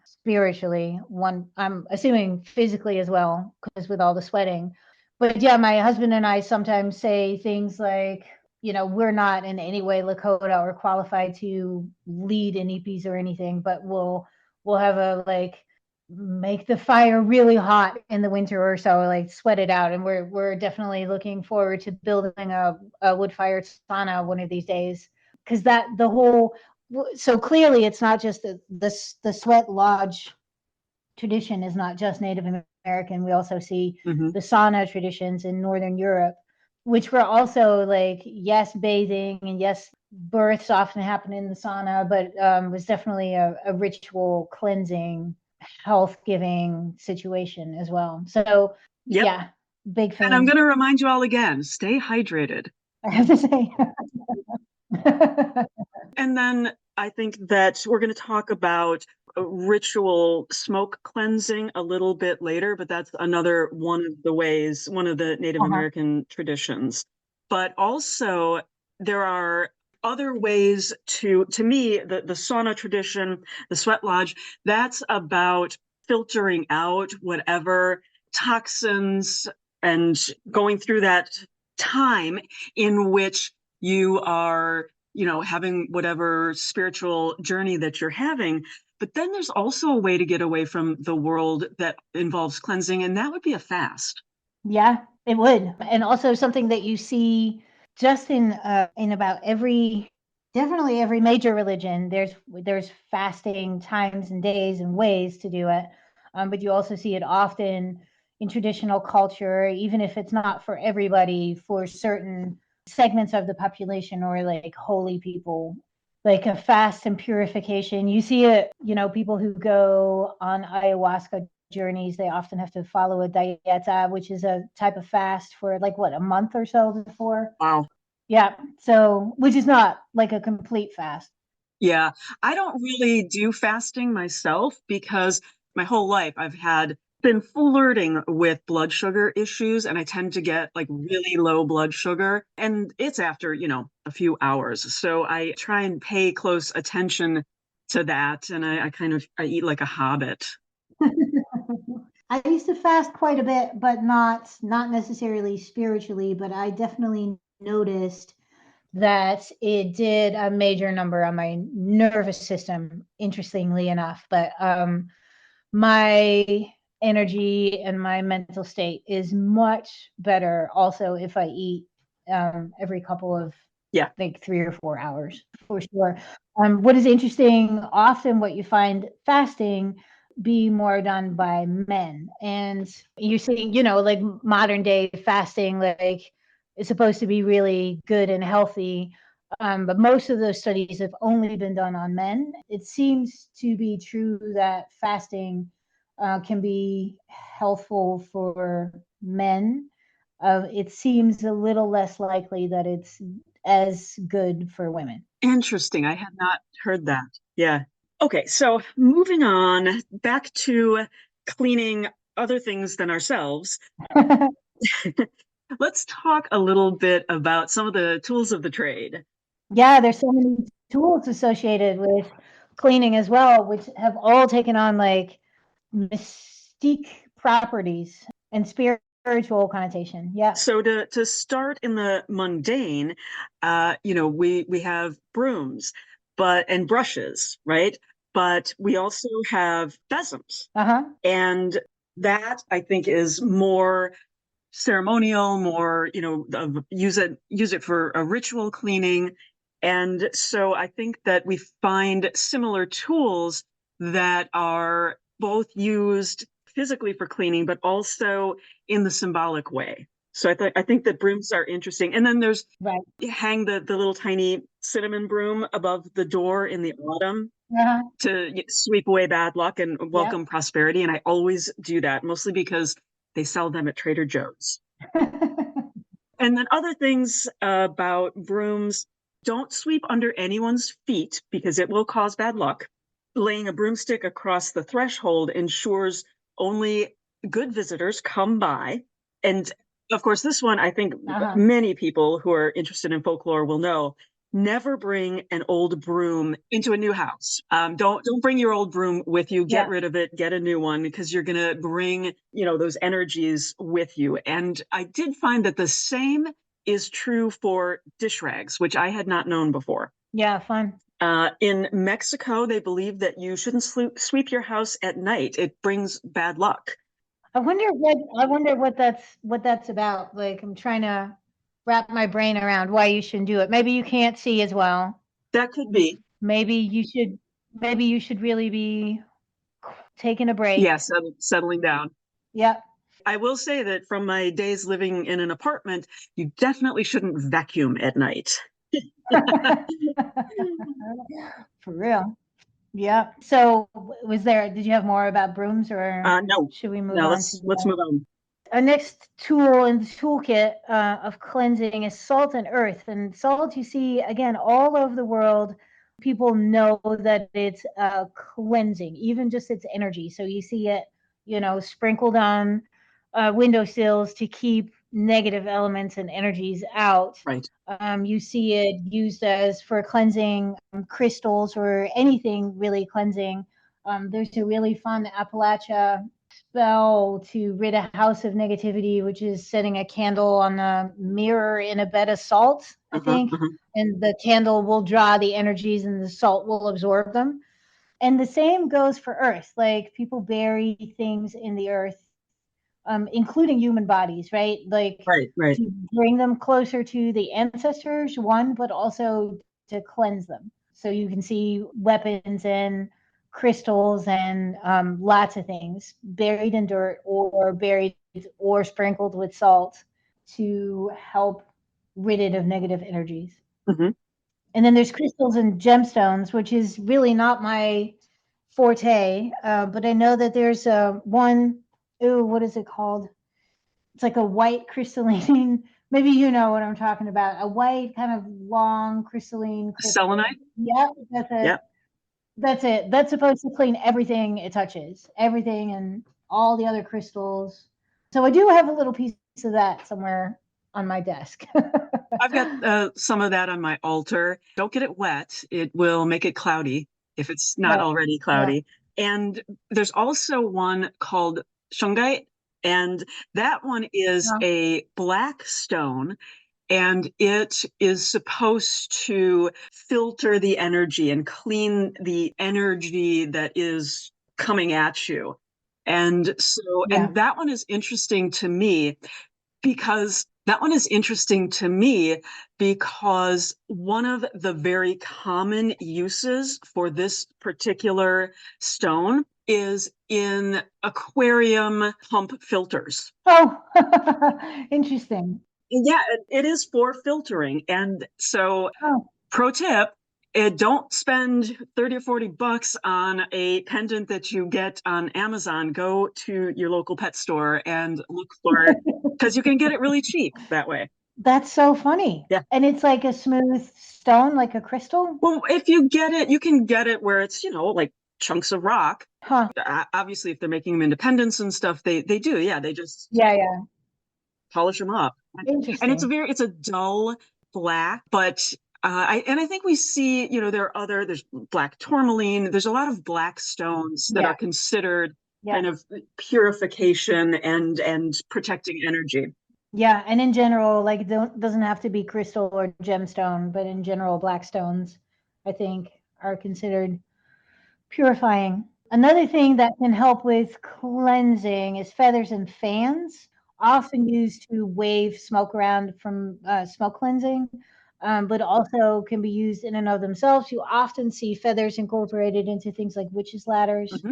spiritually. One, I'm assuming physically as well, because with all the sweating. But yeah, my husband and I sometimes say things like, we're not in any way Lakota or qualified to lead in EPs or anything, but we'll have a like make the fire really hot in the winter or so, like sweat it out. And we're definitely looking forward to building a wood fired sauna one of these days. Because so clearly it's not just the sweat lodge tradition is not just Native American. We also see the sauna traditions in Northern Europe, which were also like, yes, bathing and yes, births often happen in the sauna, but was definitely a ritual cleansing, health giving situation as well. So Yep. yeah, big fan. And I'm going to remind you all again, stay hydrated. I have to say. And then I think that we're going to talk about ritual smoke cleansing a little bit later, but that's another one of the ways, one of the Native American traditions. But also, there are other ways to me, the sauna tradition, the sweat lodge, that's about filtering out whatever toxins and going through that time in which you are having whatever spiritual journey that you're having. But then there's also a way to get away from the world that involves cleansing, and that would be a fast. Yeah, it would. And also something that you see just in about definitely every major religion, there's fasting times and days and ways to do it. But you also see it often in traditional culture, even if it's not for everybody, for certain segments of the population or like holy people, like a fast and purification. You see it, people who go on ayahuasca journeys, they often have to follow a dieta, which is a type of fast for like a month or so before. Wow. Yeah. So, which is not like a complete fast. Yeah. I don't really do fasting myself because my whole life I've been flirting with blood sugar issues, and I tend to get like really low blood sugar, and it's after, a few hours. So I try and pay close attention to that, and I eat like a hobbit. I used to fast quite a bit, but not necessarily spiritually, but I definitely noticed that it did a major number on my nervous system, interestingly enough. But my energy and my mental state is much better also if I eat every couple of, like 3 or 4 hours for sure. What is interesting, often what you find fasting be more done by men, and you're seeing, like modern day fasting, like is supposed to be really good and healthy. But most of those studies have only been done on men. It seems to be true that fasting can be healthful for men. It seems a little less likely that it's as good for women. Interesting. I had not heard that. Yeah. Okay, so moving on back to cleaning other things than ourselves. Let's talk a little bit about some of the tools of the trade. Yeah, there's so many tools associated with cleaning as well, which have all taken on like mystique properties and spirit spiritual connotation. Yeah. So to start in the mundane, we have brooms, and brushes, right? But we also have besoms, Uh-huh. and that I think is more ceremonial, more, use it for a ritual cleaning. And so I think that we find similar tools that are both used physically for cleaning, but also in the symbolic way. So I think that brooms are interesting. And then there's Right. hang the little tiny cinnamon broom above the door in the autumn Uh-huh. to sweep away bad luck and Yep. welcome prosperity. And I always do that, mostly because they sell them at Trader Joe's. And then other things about brooms: don't sweep under anyone's feet because it will cause bad luck. Laying a broomstick across the threshold ensures only good visitors come by. And of course, this one, I think Uh-huh. many people who are interested in folklore will know. Never bring an old broom into a new house. Don't bring your old broom with you. Get Yeah. rid of it. Get a new one, because you're gonna bring those energies with you. And I did find that the same is true for dish rags, which I had not known before. Yeah, fun. In Mexico, they believe that you shouldn't sweep your house at night. It brings bad luck. I wonder what that's about. Like, I'm trying to wrap my brain around why you shouldn't do it. Maybe you can't see as well. That could be. Maybe you should really be taking a break. Yeah, settling down. Yep. I will say that from my days living in an apartment, you definitely shouldn't vacuum at night. For real. Yeah. So did you have more about brooms, or No, should we move no. on to Let's move on. our next tool in the toolkit of cleansing is salt and earth. And salt, you see, again, all over the world, people know that it's cleansing, even just its energy. So you see it, sprinkled on windowsills to keep negative elements and energies out. Right. You see it used as for cleansing crystals or anything really cleansing. There's a really fun Appalachia spell to rid a house of negativity, which is setting a candle on a mirror in a bed of salt, I think. And the candle will draw the energies and the salt will absorb them. And the same goes for earth. Like, people bury things in the earth, including human bodies, right? Like, Right. to bring them closer to the ancestors, one, but also to cleanse them. So you can see weapons and crystals and lots of things buried in dirt or buried or sprinkled with salt to help rid it of negative energies. Mm-hmm. And then there's crystals and gemstones, which is really not my forte, but I know that there's one. Ooh, what is it called? It's like a white crystalline. Maybe you know what I'm talking about. A white kind of long crystalline crystal. Selenite. Yep, that's it. Yep. That's it. That's supposed to clean everything it touches, everything and all the other crystals. So I do have a little piece of that somewhere on my desk. I've got some of that on my altar. Don't get it wet. It will make it cloudy if it's not Right. already Yeah. cloudy. And there's also one called shungite, and that one is Yeah. a black stone, and it is supposed to filter the energy and clean the energy that is coming at you. And so, Yeah. and that one is interesting to me because one of the very common uses for this particular stone is in aquarium pump filters. Oh, interesting. Yeah, it is for filtering. And so, Oh, pro tip, don't spend 30 or 40 bucks on a pendant that you get on Amazon. Go to your local pet store and look for it, because you can get it really cheap that way. that's so funny. Yeah. And it's like a smooth stone, like a crystal? Well, if you get it, you can get it where it's, like chunks of rock. Huh. Obviously, if they're making them into pendants and stuff, they do. Yeah, they just Yeah. polish them up. And Interesting. it's a dull black, but I think we see, there's black tourmaline. There's a lot of black stones that Yeah. are considered Yeah. kind of purification and protecting energy. Yeah, and in general, like doesn't have to be crystal or gemstone, but in general, black stones, I think, are considered purifying. Another thing that can help with cleansing is feathers and fans, often used to wave smoke around from smoke cleansing, but also can be used in and of themselves. You often see feathers incorporated into things like witches' ladders. Mm-hmm.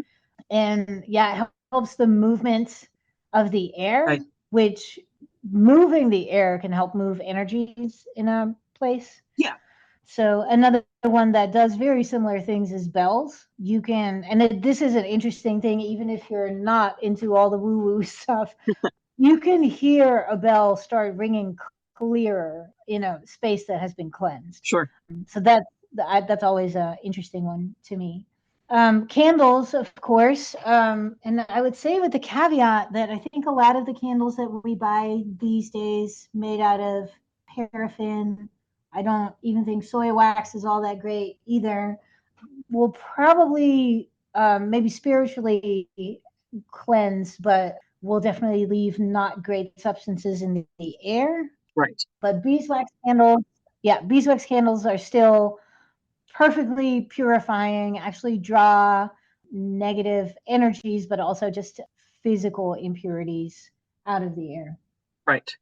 And yeah, it helps the movement of the air, Right. which moving the air can help move energies in a place. Yeah. So another one that does very similar things is bells. You can, and this is an interesting thing, even if you're not into all the woo-woo stuff, you can hear a bell start ringing clearer in a space that has been cleansed. Sure. So that's always an interesting one to me. Candles, of course, and I would say with the caveat that I think a lot of the candles that we buy these days made out of paraffin, I don't even think soy wax is all that great either, will probably maybe spiritually cleanse, but will definitely leave not great substances in the air. Right. But beeswax candles, yeah, beeswax candles are still perfectly purifying, actually draw negative energies, but also just physical impurities out of the air. Right.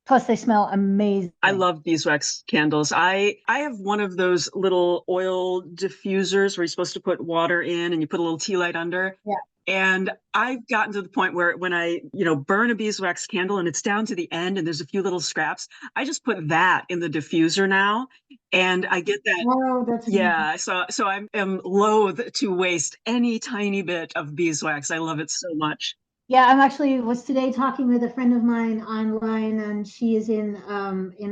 Plus, they smell amazing. I love beeswax candles. I have one of those little oil diffusers where you're supposed to put water in and you put a little tea light under. Yeah. And I've gotten to the point where when I, burn a beeswax candle and it's down to the end and there's a few little scraps, I just put that in the diffuser now. And I get that. Oh, that's amazing. Yeah. So I'm loath to waste any tiny bit of beeswax. I love it so much. Yeah, I'm actually was today talking with a friend of mine online, and she is in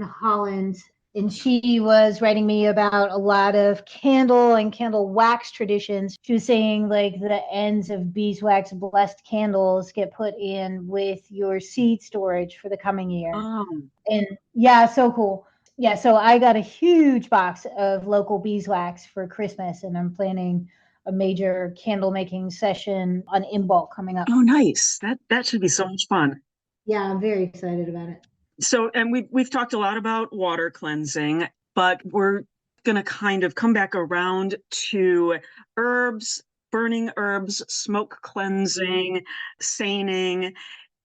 Holland, and she was writing me about a lot of candle and candle wax traditions. She was saying like the ends of beeswax blessed candles get put in with your seed storage for the coming year. Oh. And yeah, so cool. Yeah, so I got a huge box of local beeswax for Christmas, and I'm planning a major candle making session on in bulk coming up. Oh, nice. That should be so much fun. Yeah, I'm very excited about it. So, and we've talked a lot about water cleansing, but we're going to kind of come back around to herbs, burning herbs, smoke cleansing, seining.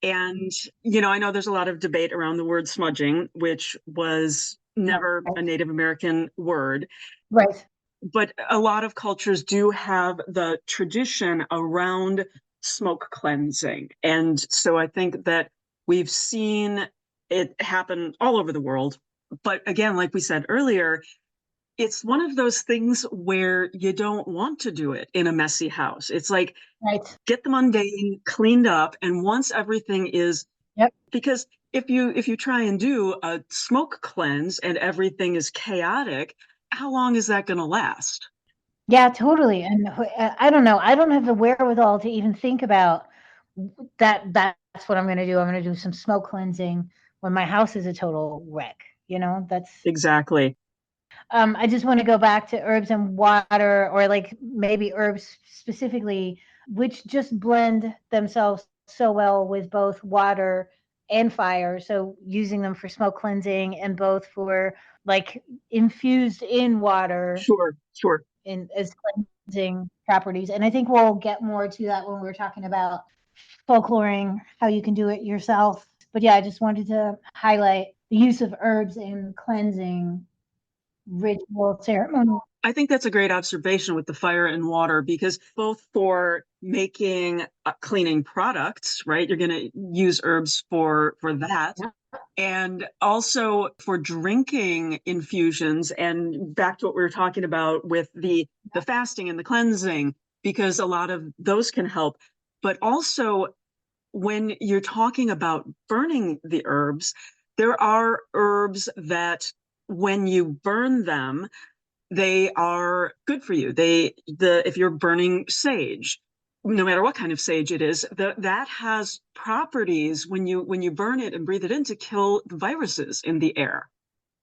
And, I know there's a lot of debate around the word smudging, which was never a Native American word. Right. But a lot of cultures do have the tradition around smoke cleansing. And so I think that we've seen it happen all over the world. But again, like we said earlier, it's one of those things where you don't want to do it in a messy house. It's like, right, get the mundane cleaned up. And once everything is, yep. Because if you try and do a smoke cleanse and everything is chaotic, how long is that going to last? Yeah, totally. And I don't know. I don't have the wherewithal to even think about that. That's what I'm going to do. I'm going to do some smoke cleansing when my house is a total wreck. That's exactly. I just want to go back to herbs and water, or like maybe herbs specifically, which just blend themselves so well with both water and fire. So using them for smoke cleansing and both for like infused in water. Sure. In as cleansing properties. And I think we'll get more to that when we're talking about folkloring, how you can do it yourself. But yeah, I just wanted to highlight the use of herbs in cleansing ritual ceremony. I think that's a great observation with the fire and water, because both for making cleaning products, right? You're going to use herbs for that. Yeah. And also for drinking infusions, and back to what we were talking about with the fasting and the cleansing, because a lot of those can help. But also when you're talking about burning the herbs, there are herbs that when you burn them, they are good for you. If you're burning sage, no matter what kind of sage it is, that has properties when you burn it and breathe it in to kill the viruses in the air.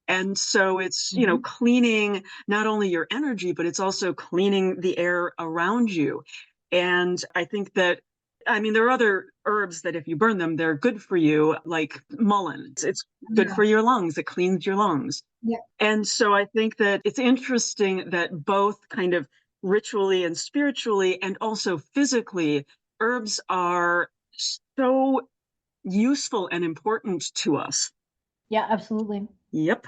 And so it's, cleaning not only your energy, but it's also cleaning the air around you. And I think that I mean, there are other herbs that if you burn them, they're good for you, like mullein. It's good Yeah. for your lungs. It cleans your lungs. Yeah. And so I think that it's interesting that both kind of ritually and spiritually and also physically, herbs are so useful and important to us. Yeah, absolutely. Yep.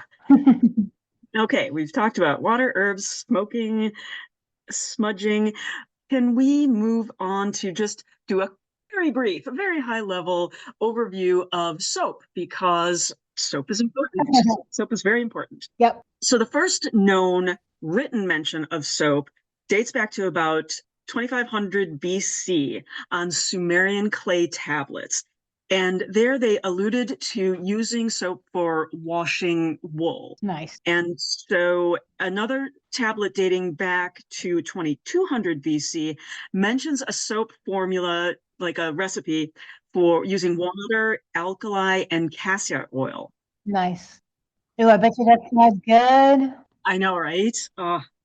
Okay, we've talked about water, herbs, smoking, smudging. Can we move on to just do a very brief, a very high level overview of soap? Because soap is important. Soap is very important. Yep. So the first known written mention of soap dates back to about 2500 BC on Sumerian clay tablets. And there they alluded to using soap for washing wool. Nice. And so another tablet dating back to 2200 BC mentions a soap formula, like a recipe for using water, alkali, and cassia oil. Nice. Oh, I bet you that smells good. I know, right?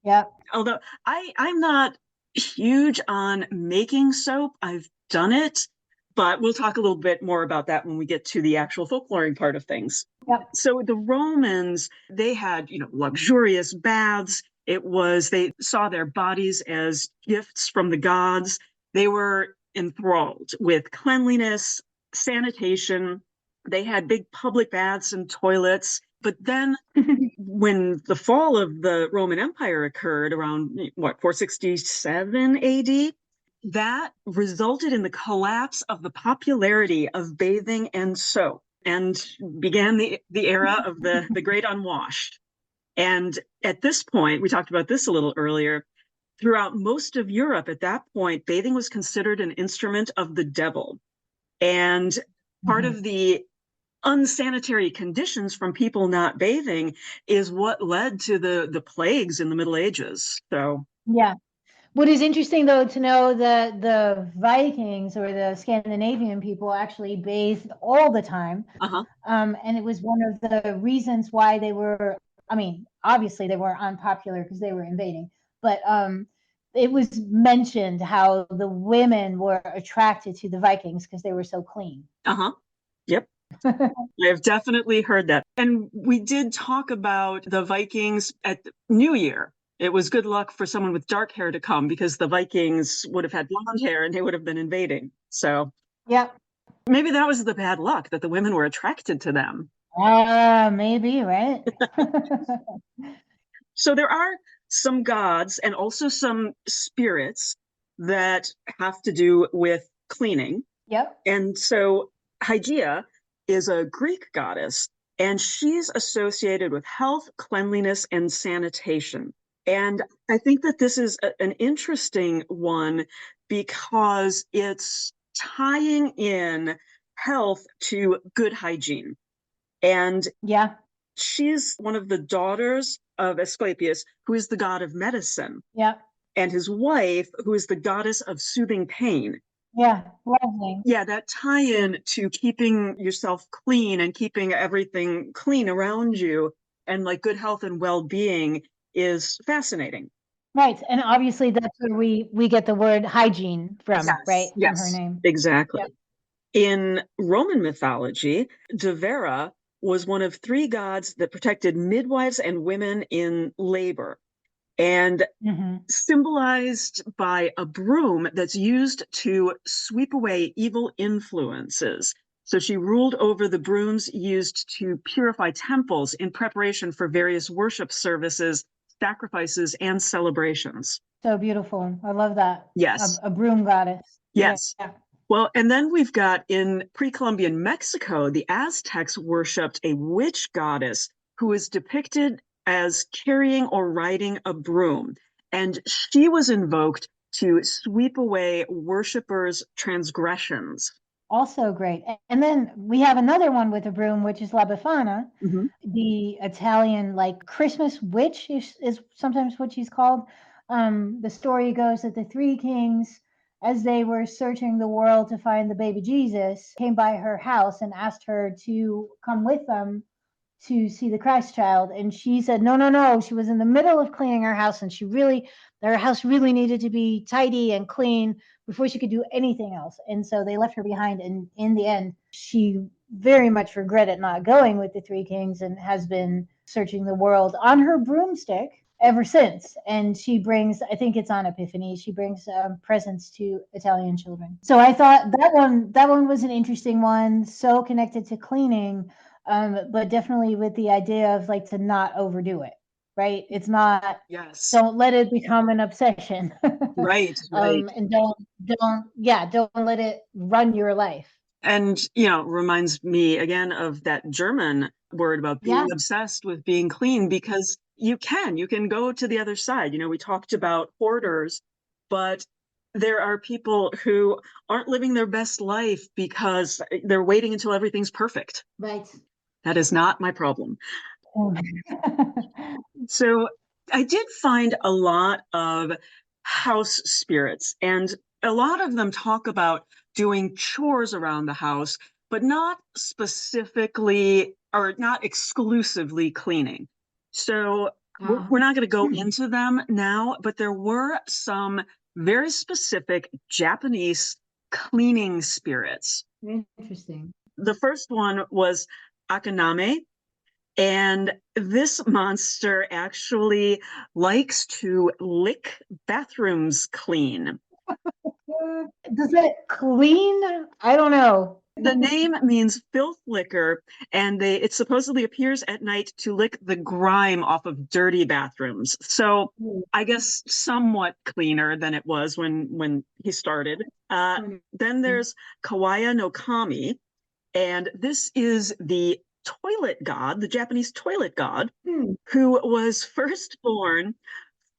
Yep. Although I'm not huge on making soap. I've done it, but we'll talk a little bit more about that when we get to the actual folkloring part of things. Yep. So the Romans, they had, luxurious baths. They saw their bodies as gifts from the gods. They were enthralled with cleanliness, sanitation. They had big public baths and toilets. But then when the fall of the Roman Empire occurred around 467 AD, that resulted in the collapse of the popularity of bathing and soap and began the era of the great unwashed. And at this point, we talked about this a little earlier, throughout most of Europe at that point, bathing was considered an instrument of the devil. And part Mhm. of the unsanitary conditions from people not bathing is what led to the plagues in the Middle Ages. So Yeah. What is interesting, though, to know that the Vikings or the Scandinavian people actually bathed all the time. uh-huh. And it was one of the reasons why they were, I mean, obviously they were unpopular because they were invading, but it was mentioned how the women were attracted to the Vikings because they were so clean. Uh-huh. Yep. I've definitely heard that. And we did talk about the Vikings at New Year. It was good luck for someone with dark hair to come because the Vikings would have had blonde hair and they would have been invading. So Yep. maybe that was the bad luck that the women were attracted to them. Maybe, right? So there are some gods and also some spirits that have to do with cleaning. Yep. And so Hygeia is a Greek goddess, and she's associated with health, cleanliness, and sanitation. And I think that this is an interesting one because it's tying in health to good hygiene. And Yeah. she's one of the daughters of Asclepius, who is the god of medicine, Yeah. and his wife, who is the goddess of soothing pain. Yeah. Lovely. Yeah, that tie-in to keeping yourself clean and keeping everything clean around you and like good health and well-being is fascinating. Right. And obviously that's where we get the word hygiene from, right? Yes, From her yes, name. exactly. Yep. In Roman mythology, Devera was one of three gods that protected midwives and women in labor, and Mm-hmm. symbolized by a broom that's used to sweep away evil influences. So she ruled over the brooms used to purify temples in preparation for various worship services, sacrifices, and celebrations. So beautiful. I love that. Yes, A broom goddess. Yeah. yes. Well, and then we've got in pre-Columbian Mexico, the Aztecs worshipped a witch goddess who is depicted as carrying or riding a broom. And she was invoked to sweep away worshippers' transgressions. Also great. And then we have another one with a broom, which is La Befana, Mm-hmm. the Italian like Christmas witch is sometimes what she's called. The story goes that the three kings, as they were searching the world to find the baby Jesus, came by her house and asked her to come with them to see the Christ child. And she said, no, no, no. She was in the middle of cleaning her house and her house really needed to be tidy and clean, before she could do anything else. And so they left her behind. And in the end, she very much regretted not going with the three kings and has been searching the world on her broomstick ever since. And she brings, I think it's on Epiphany, she brings presents to Italian children. So I thought that one was an interesting one, so connected to cleaning, but definitely with the idea of like to not overdo it, right? It's not, Yes. don't let it become an obsession. Right, right. And don't let it run your life. And, you know, reminds me again of that German word about being obsessed with being clean, because you can go to the other side. You know, we talked about hoarders, but there are people who aren't living their best life because they're waiting until everything's perfect. Right. That is not my problem. So I did find a lot of house spirits, and a lot of them talk about doing chores around the house, but not specifically or not exclusively cleaning. So we're not going to go into them now, but there were some very specific Japanese cleaning spirits. Interesting. The first one was Akaname, and this monster actually likes to lick bathrooms clean. Does it clean? I don't know. The name means filth licker, and it supposedly appears at night to lick the grime off of dirty bathrooms. So I guess somewhat cleaner than it was when he started. Then there's Kawaya no Kami, and this is the toilet god, the Japanese toilet god, who was first born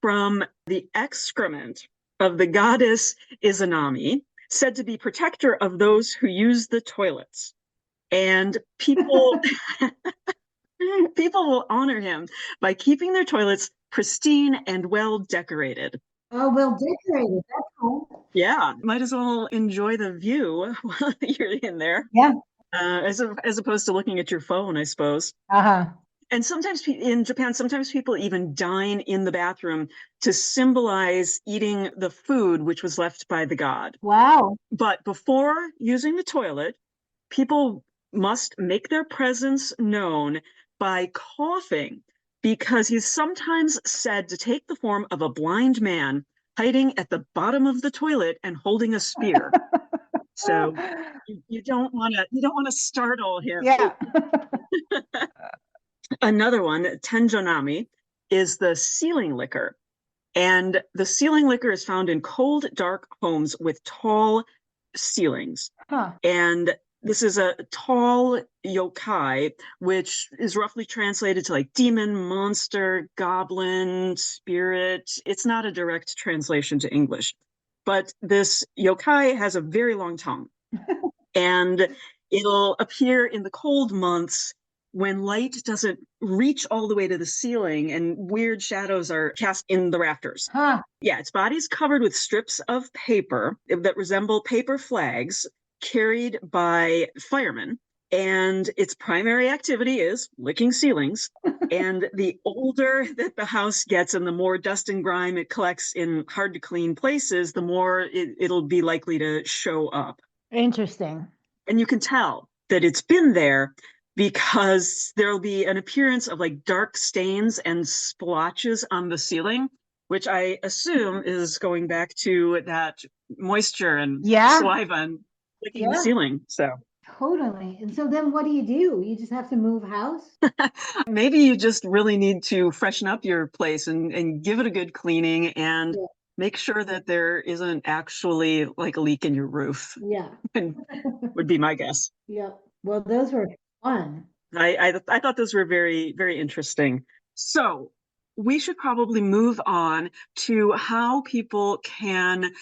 from the excrement of the goddess Izanami, said to be protector of those who use the toilets. And people will honor him by keeping their toilets pristine and well decorated. Oh, well decorated. That's cool. Yeah, might as well enjoy the view while you're in there. Yeah. As opposed to looking at your phone, I suppose. And sometimes in Japan, sometimes people even dine in the bathroom to symbolize eating the food which was left by the god. Wow. But before using the toilet, people must make their presence known by coughing, because he's sometimes said to take the form of a blind man hiding at the bottom of the toilet and holding a spear. So you don't want to startle him. Yeah. Another one, Tenjonami, is the ceiling licker. And the ceiling licker is found in cold, dark homes with tall ceilings. And this is a tall yokai, which is roughly translated to like demon, monster, goblin, spirit. It's not a direct translation to English. But this yokai has a very long tongue. And it'll appear in the cold months when light doesn't reach all the way to the ceiling and weird shadows are cast in the rafters. Yeah, its body is covered with strips of paper that resemble paper flags carried by firemen. And its primary activity is licking ceilings. And the older that the house gets and the more dust and grime it collects in hard to clean places, the more it'll be likely to show up. Interesting. And you can tell that it's been there because there'll be an appearance of like dark stains and splotches on the ceiling, which I assume is going back to that moisture and saliva and licking the ceiling. So totally. And so then what do? You just have to move house? Maybe you just really need to freshen up your place and give it a good cleaning and make sure that there isn't actually like a leak in your roof. Yeah. Would be my guess. Yeah. Well, those were fun. I thought those were very, very interesting. So we should probably move on to how people can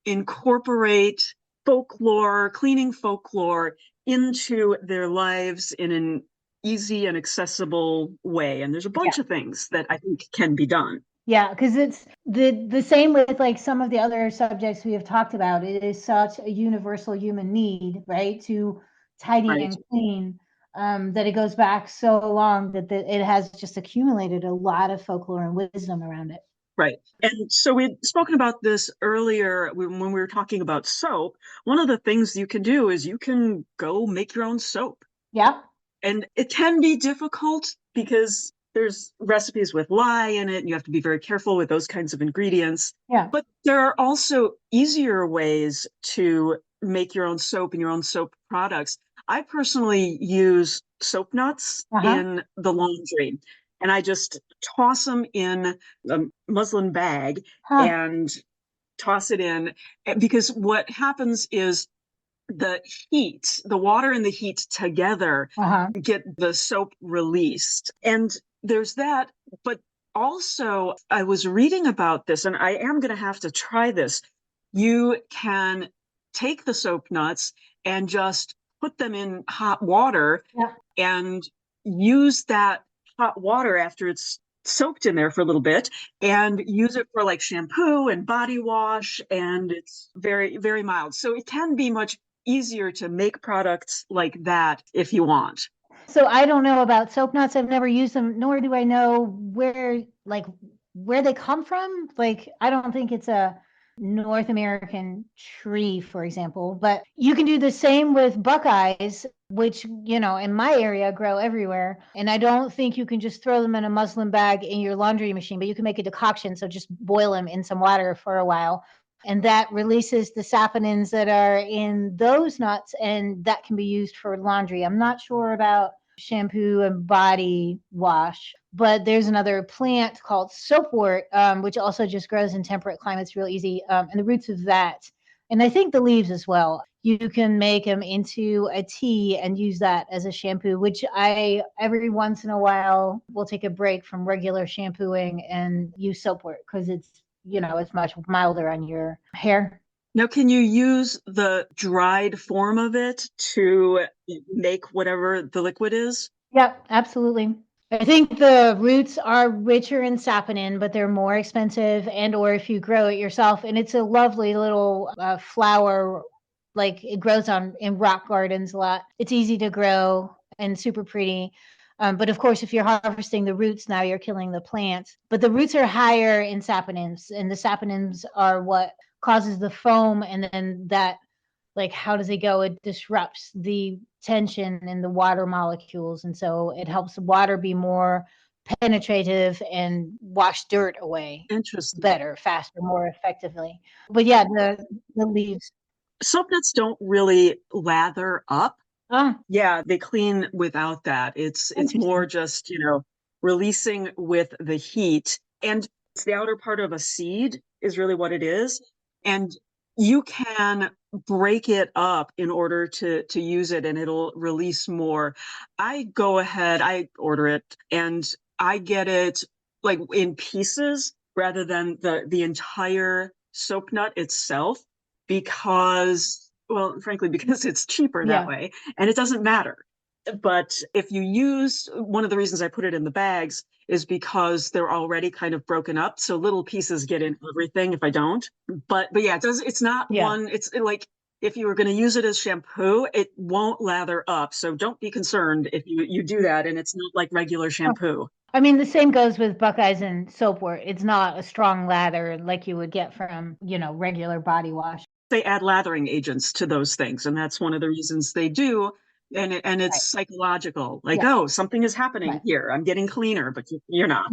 incorporate folklore, cleaning folklore into their lives in an easy and accessible way. And there's a bunch of things that I think can be done. Yeah, because it's the same with like some of the other subjects we have talked about. It is such a universal human need, right, to tidy and clean, that it goes back so long that it has just accumulated a lot of folklore and wisdom around it. Right. And so we'd spoken about this earlier when we were talking about soap. One of the things you can do is you can go make your own soap. Yeah. And it can be difficult because there's recipes with lye in it, and you have to be very careful with those kinds of ingredients. Yeah. But there are also easier ways to make your own soap and your own soap products. I personally use soap nuts Uh-huh. in the laundry, and I just toss them in a muslin bag Huh. and toss it in because what happens is the water and the heat together Uh-huh. get the soap released. And there's that. But also, I was reading about this, and I am going to have to try this. You can take the soap nuts and just put them in hot water Yeah. and use that hot water after it's soaked in there for a little bit and use it for like shampoo and body wash. And it's very, very mild. So it can be much easier to make products like that if you want. So I don't know about soap nuts. I've never used them, nor do I know where they come from. Like, I don't think it's a North American tree, for example, but you can do the same with buckeyes, which, in my area grow everywhere. And I don't think you can just throw them in a muslin bag in your laundry machine, but you can make a decoction. So just boil them in some water for a while. And that releases the saponins that are in those nuts, and that can be used for laundry. I'm not sure about shampoo and body wash, but there's another plant called soapwort, which also just grows in temperate climates real easy. And the roots of that, and I think the leaves as well, you can make them into a tea and use that as a shampoo, which I every once in a while will take a break from regular shampooing and use soapwort because it's much milder on your hair. Now, can you use the dried form of it to make whatever the liquid is? Yep, absolutely. I think the roots are richer in saponin, but they're more expensive, and or if you grow it yourself, and it's a lovely little flower, like it grows on in rock gardens a lot. It's easy to grow and super pretty. But of course, if you're harvesting the roots, now you're killing the plants. But the roots are higher in saponins, and the saponins are what causes the foam, and then that, like, how does it go? It disrupts the tension in the water molecules, and so it helps the water be more penetrative and wash dirt away Interesting. better, faster, more effectively. But yeah, the leaves. Soap nuts don't really lather up. Oh, Yeah, they clean without that. It's more interesting. just, releasing with the heat. And it's the outer part of a seed is really what it is. And you can break it up in order to use it and it'll release more. I go ahead, I order it and I get it like in pieces rather than the entire soap nut itself because, well, frankly, because it's cheaper that Yeah. way and it doesn't matter. But if you use one of the reasons I put it in the bags is because they're already kind of broken up. So little pieces get in everything if I don't. But yeah, it's not Yeah. one, it's like if you were going to use it as shampoo, it won't lather up. So don't be concerned if you do that and it's not like regular shampoo. I mean, the same goes with buckeyes and soapwort. It's not a strong lather like you would get from, regular body wash. They add lathering agents to those things, and that's one of the reasons they do. And it's Right. psychological, like, Yeah. oh, something is happening Right. here. I'm getting cleaner, but you're not.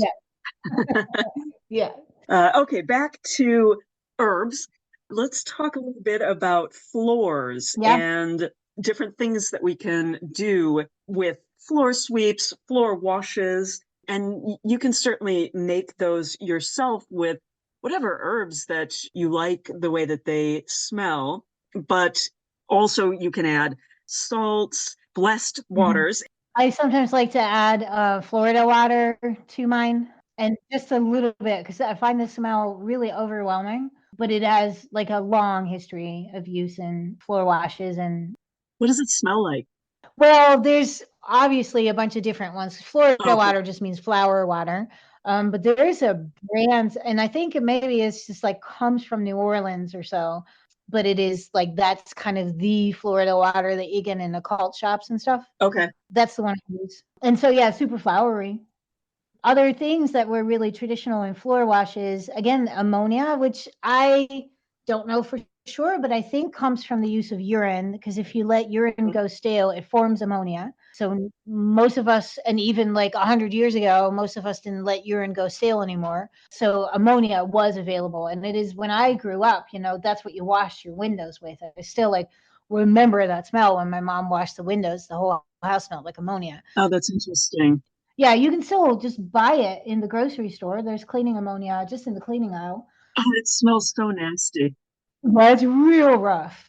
Yeah. Yeah. Okay, back to herbs. Let's talk a little bit about floors Yeah. and different things that we can do with floor sweeps, floor washes, and you can certainly make those yourself with whatever herbs that you like the way that they smell. But also, you can add salts, blessed Mhm. waters. I sometimes like to add Florida water to mine, and just a little bit because I find the smell really overwhelming. But it has like a long history of use in floor washes, and What does it smell like? well, there's obviously a bunch of different ones. Florida Okay. water just means flower water, but there is a brand, and I think maybe it's just like comes from New Orleans or so. But it is like that's kind of the Florida water that you get in the cult shops and stuff. Okay. That's the one I use. And so, yeah, super flowery. Other things that were really traditional in floor washes, again, ammonia, which I don't know for sure, but I think comes from the use of urine, because if you let urine go stale, it forms ammonia. So most of us, and even like 100 years ago, most of us didn't let urine go stale anymore. So ammonia was available. And it is, when I grew up, that's what you wash your windows with. I still like remember that smell when my mom washed the windows. The whole house smelled like ammonia. Oh, that's interesting. Yeah, you can still just buy it in the grocery store. There's cleaning ammonia just in the cleaning aisle. Oh, it smells so nasty. Well, it's real rough.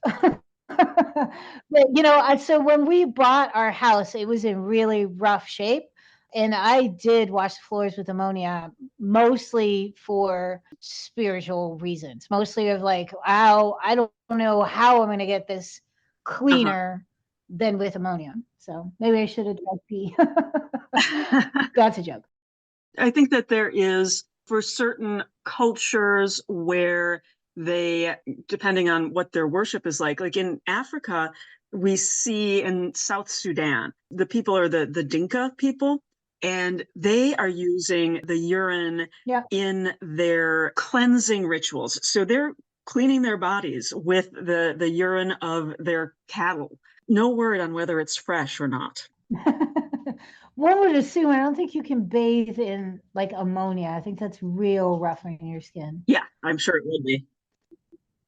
But so when we bought our house, it was in really rough shape. And I did wash the floors with ammonia, mostly for spiritual reasons, mostly of like, I don't know how I'm going to get this cleaner than with ammonia. So maybe I should have drank pee. That's a joke. I think that there is, for certain cultures where they, depending on what their worship is like in Africa, we see in South Sudan, the people are the Dinka people, and they are using the urine in their cleansing rituals. So they're cleaning their bodies with the urine of their cattle. No word on whether it's fresh or not. One would assume, I don't think you can bathe in like ammonia. I think that's real rough on your skin. Yeah, I'm sure it would be.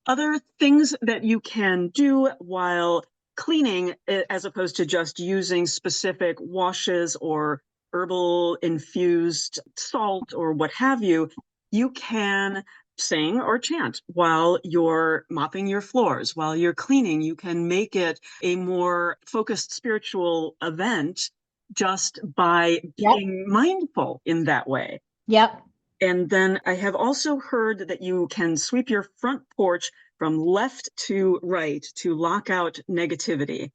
Other things that you can do while cleaning, as opposed to just using specific washes or herbal infused salt or what have you, you can sing or chant while you're mopping your floors, while you're cleaning. You can make it a more focused spiritual event just by being mindful in that way. Yep. And then I have also heard that you can sweep your front porch from left to right to lock out negativity.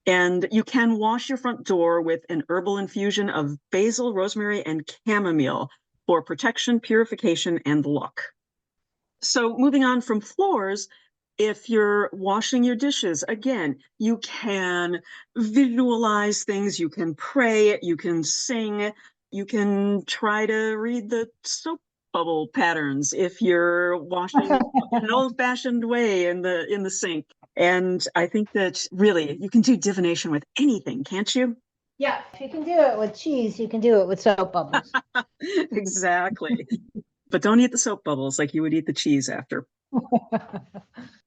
And you can wash your front door with an herbal infusion of basil, rosemary, and chamomile for protection, purification, and luck. So moving on from floors, if you're washing your dishes, again, you can visualize things, you can pray, you can sing, you can try to read the soap bubble patterns if you're washing an old-fashioned way in the sink. And I think that really you can do divination with anything, can't you? Yeah, if you can do it with cheese, you can do it with soap bubbles. Exactly. But don't eat the soap bubbles like you would eat the cheese after.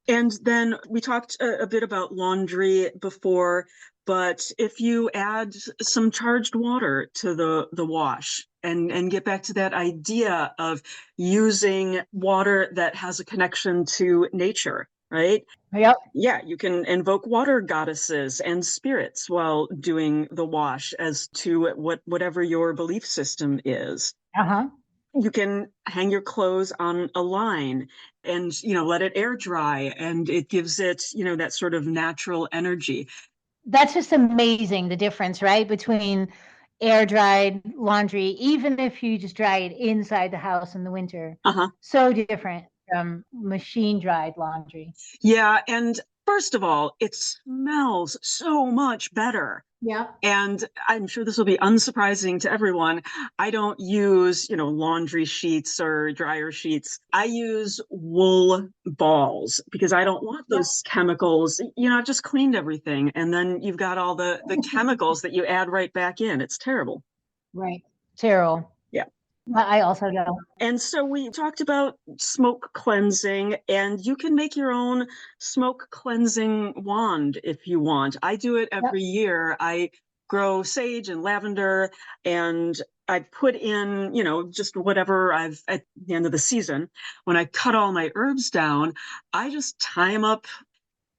And then we talked a bit about laundry before, but if you add some charged water to the wash and get back to that idea of using water that has a connection to nature, right? Yep. Yeah, you can invoke water goddesses and spirits while doing the wash as to whatever your belief system is. Uh-huh. You can hang your clothes on a line and let it air dry, and it gives it that sort of natural energy. That's just amazing, the difference, right, between air dried laundry, even if you just dry it inside the house in the winter. So different from machine dried laundry. Yeah, and first of all, it smells so much better. Yeah. And I'm sure this will be unsurprising to everyone. I don't use, laundry sheets or dryer sheets. I use wool balls because I don't want those chemicals. I've just cleaned everything. And then you've got all the chemicals that you add right back in. It's terrible. Right. Terrible. Yeah. I also don't. And so we talked about smoke cleansing, and you can make your own smoke cleansing wand if you want. I do it every year. I grow sage and lavender, and I put in, just whatever I've at the end of the season. When I cut all my herbs down, I just tie them up.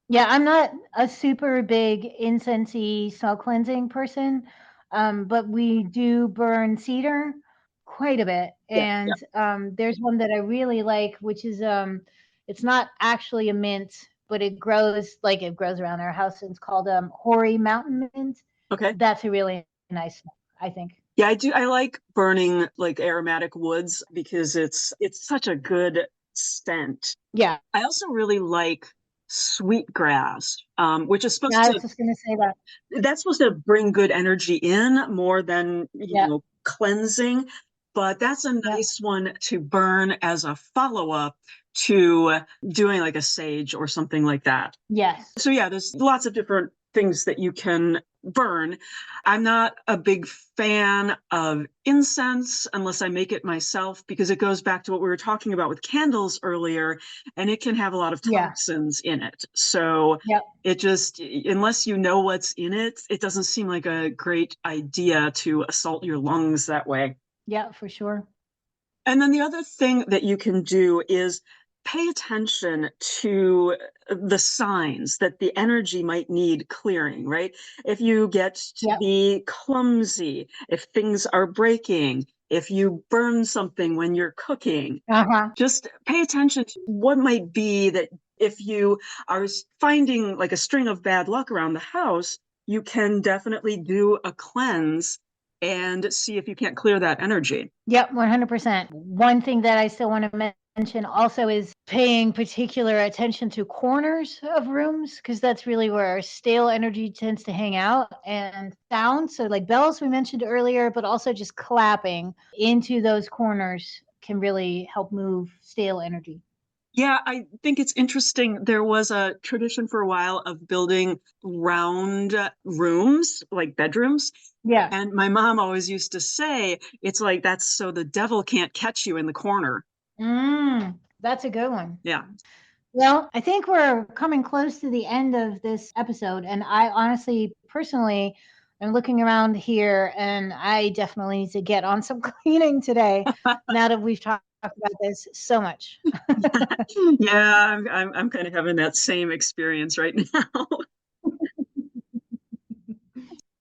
Yeah, I'm not a super big incensey smoke cleansing person, but we do burn cedar quite a bit. And there's one that I really like, which is it's not actually a mint, but it grows around our house. And it's called hoary mountain mint. Okay. That's a really nice smoke, I think. Yeah, I do. I like burning like aromatic woods because it's such a good scent. Yeah. I also really like sweetgrass, which is supposed I to. was just going to say that. That's supposed to bring good energy in more than cleansing. but that's a nice one to burn as a follow-up to doing like a sage or something like that. Yes. So yeah, there's lots of different things that you can burn. I'm not a big fan of incense unless I make it myself, because it goes back to what we were talking about with candles earlier, and it can have a lot of toxins in it. So it just, unless you know what's in it, it doesn't seem like a great idea to assault your lungs that way. Yeah, for sure. And then the other thing that you can do is pay attention to the signs that the energy might need clearing, right? If you get to be clumsy, if things are breaking, if you burn something when you're cooking, just pay attention to what might be that if you are finding like a string of bad luck around the house, you can definitely do a cleanse and see if you can't clear that energy. Yep, 100%. One thing that I still want to mention also is paying particular attention to corners of rooms, because that's really where stale energy tends to hang out, and sound. So like bells we mentioned earlier, but also just clapping into those corners can really help move stale energy. Yeah, I think it's interesting. There was a tradition for a while of building round rooms, like bedrooms. Yeah. And my mom always used to say, it's like that's so the devil can't catch you in the corner. That's a good one. Yeah. Well, I think we're coming close to the end of this episode. And I honestly, personally, am looking around here and I definitely need to get on some cleaning today now that we've talked about this so much. Yeah, I'm kind of having that same experience right now.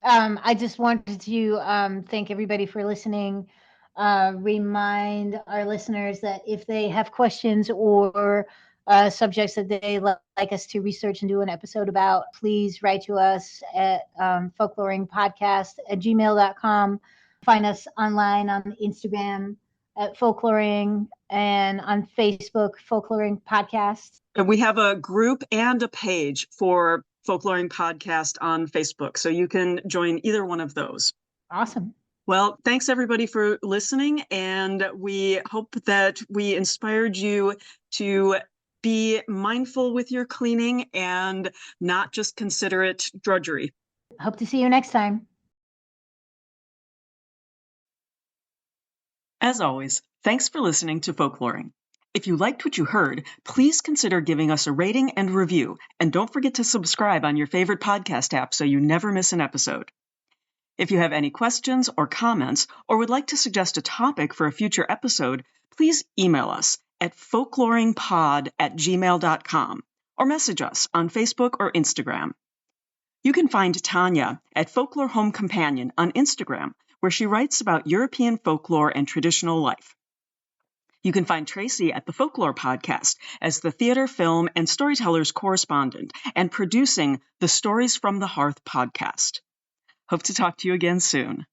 I just wanted to thank everybody for listening. Remind our listeners that if they have questions or subjects that they like us to research and do an episode about, please write to us at folkloringpodcast@gmail.com. Find us online on Instagram at Folkloring and on Facebook, Folkloring Podcast. And we have a group and a page for Folkloring Podcast on Facebook, so you can join either one of those. Awesome. Well, thanks everybody for listening, and we hope that we inspired you to be mindful with your cleaning and not just consider it drudgery. Hope to see you next time. As always, thanks for listening to Folkloring. If you liked what you heard, please consider giving us a rating and review, and don't forget to subscribe on your favorite podcast app so you never miss an episode. If you have any questions or comments, or would like to suggest a topic for a future episode, please email us at folkloringpod@gmail.com or message us on Facebook or Instagram. You can find Tanya at Folklore Home Companion on Instagram, where she writes about European folklore and traditional life. You can find Tracy at the Folklore Podcast as the theater, film, and storytellers correspondent and producing the Stories from the Hearth podcast. Hope to talk to you again soon.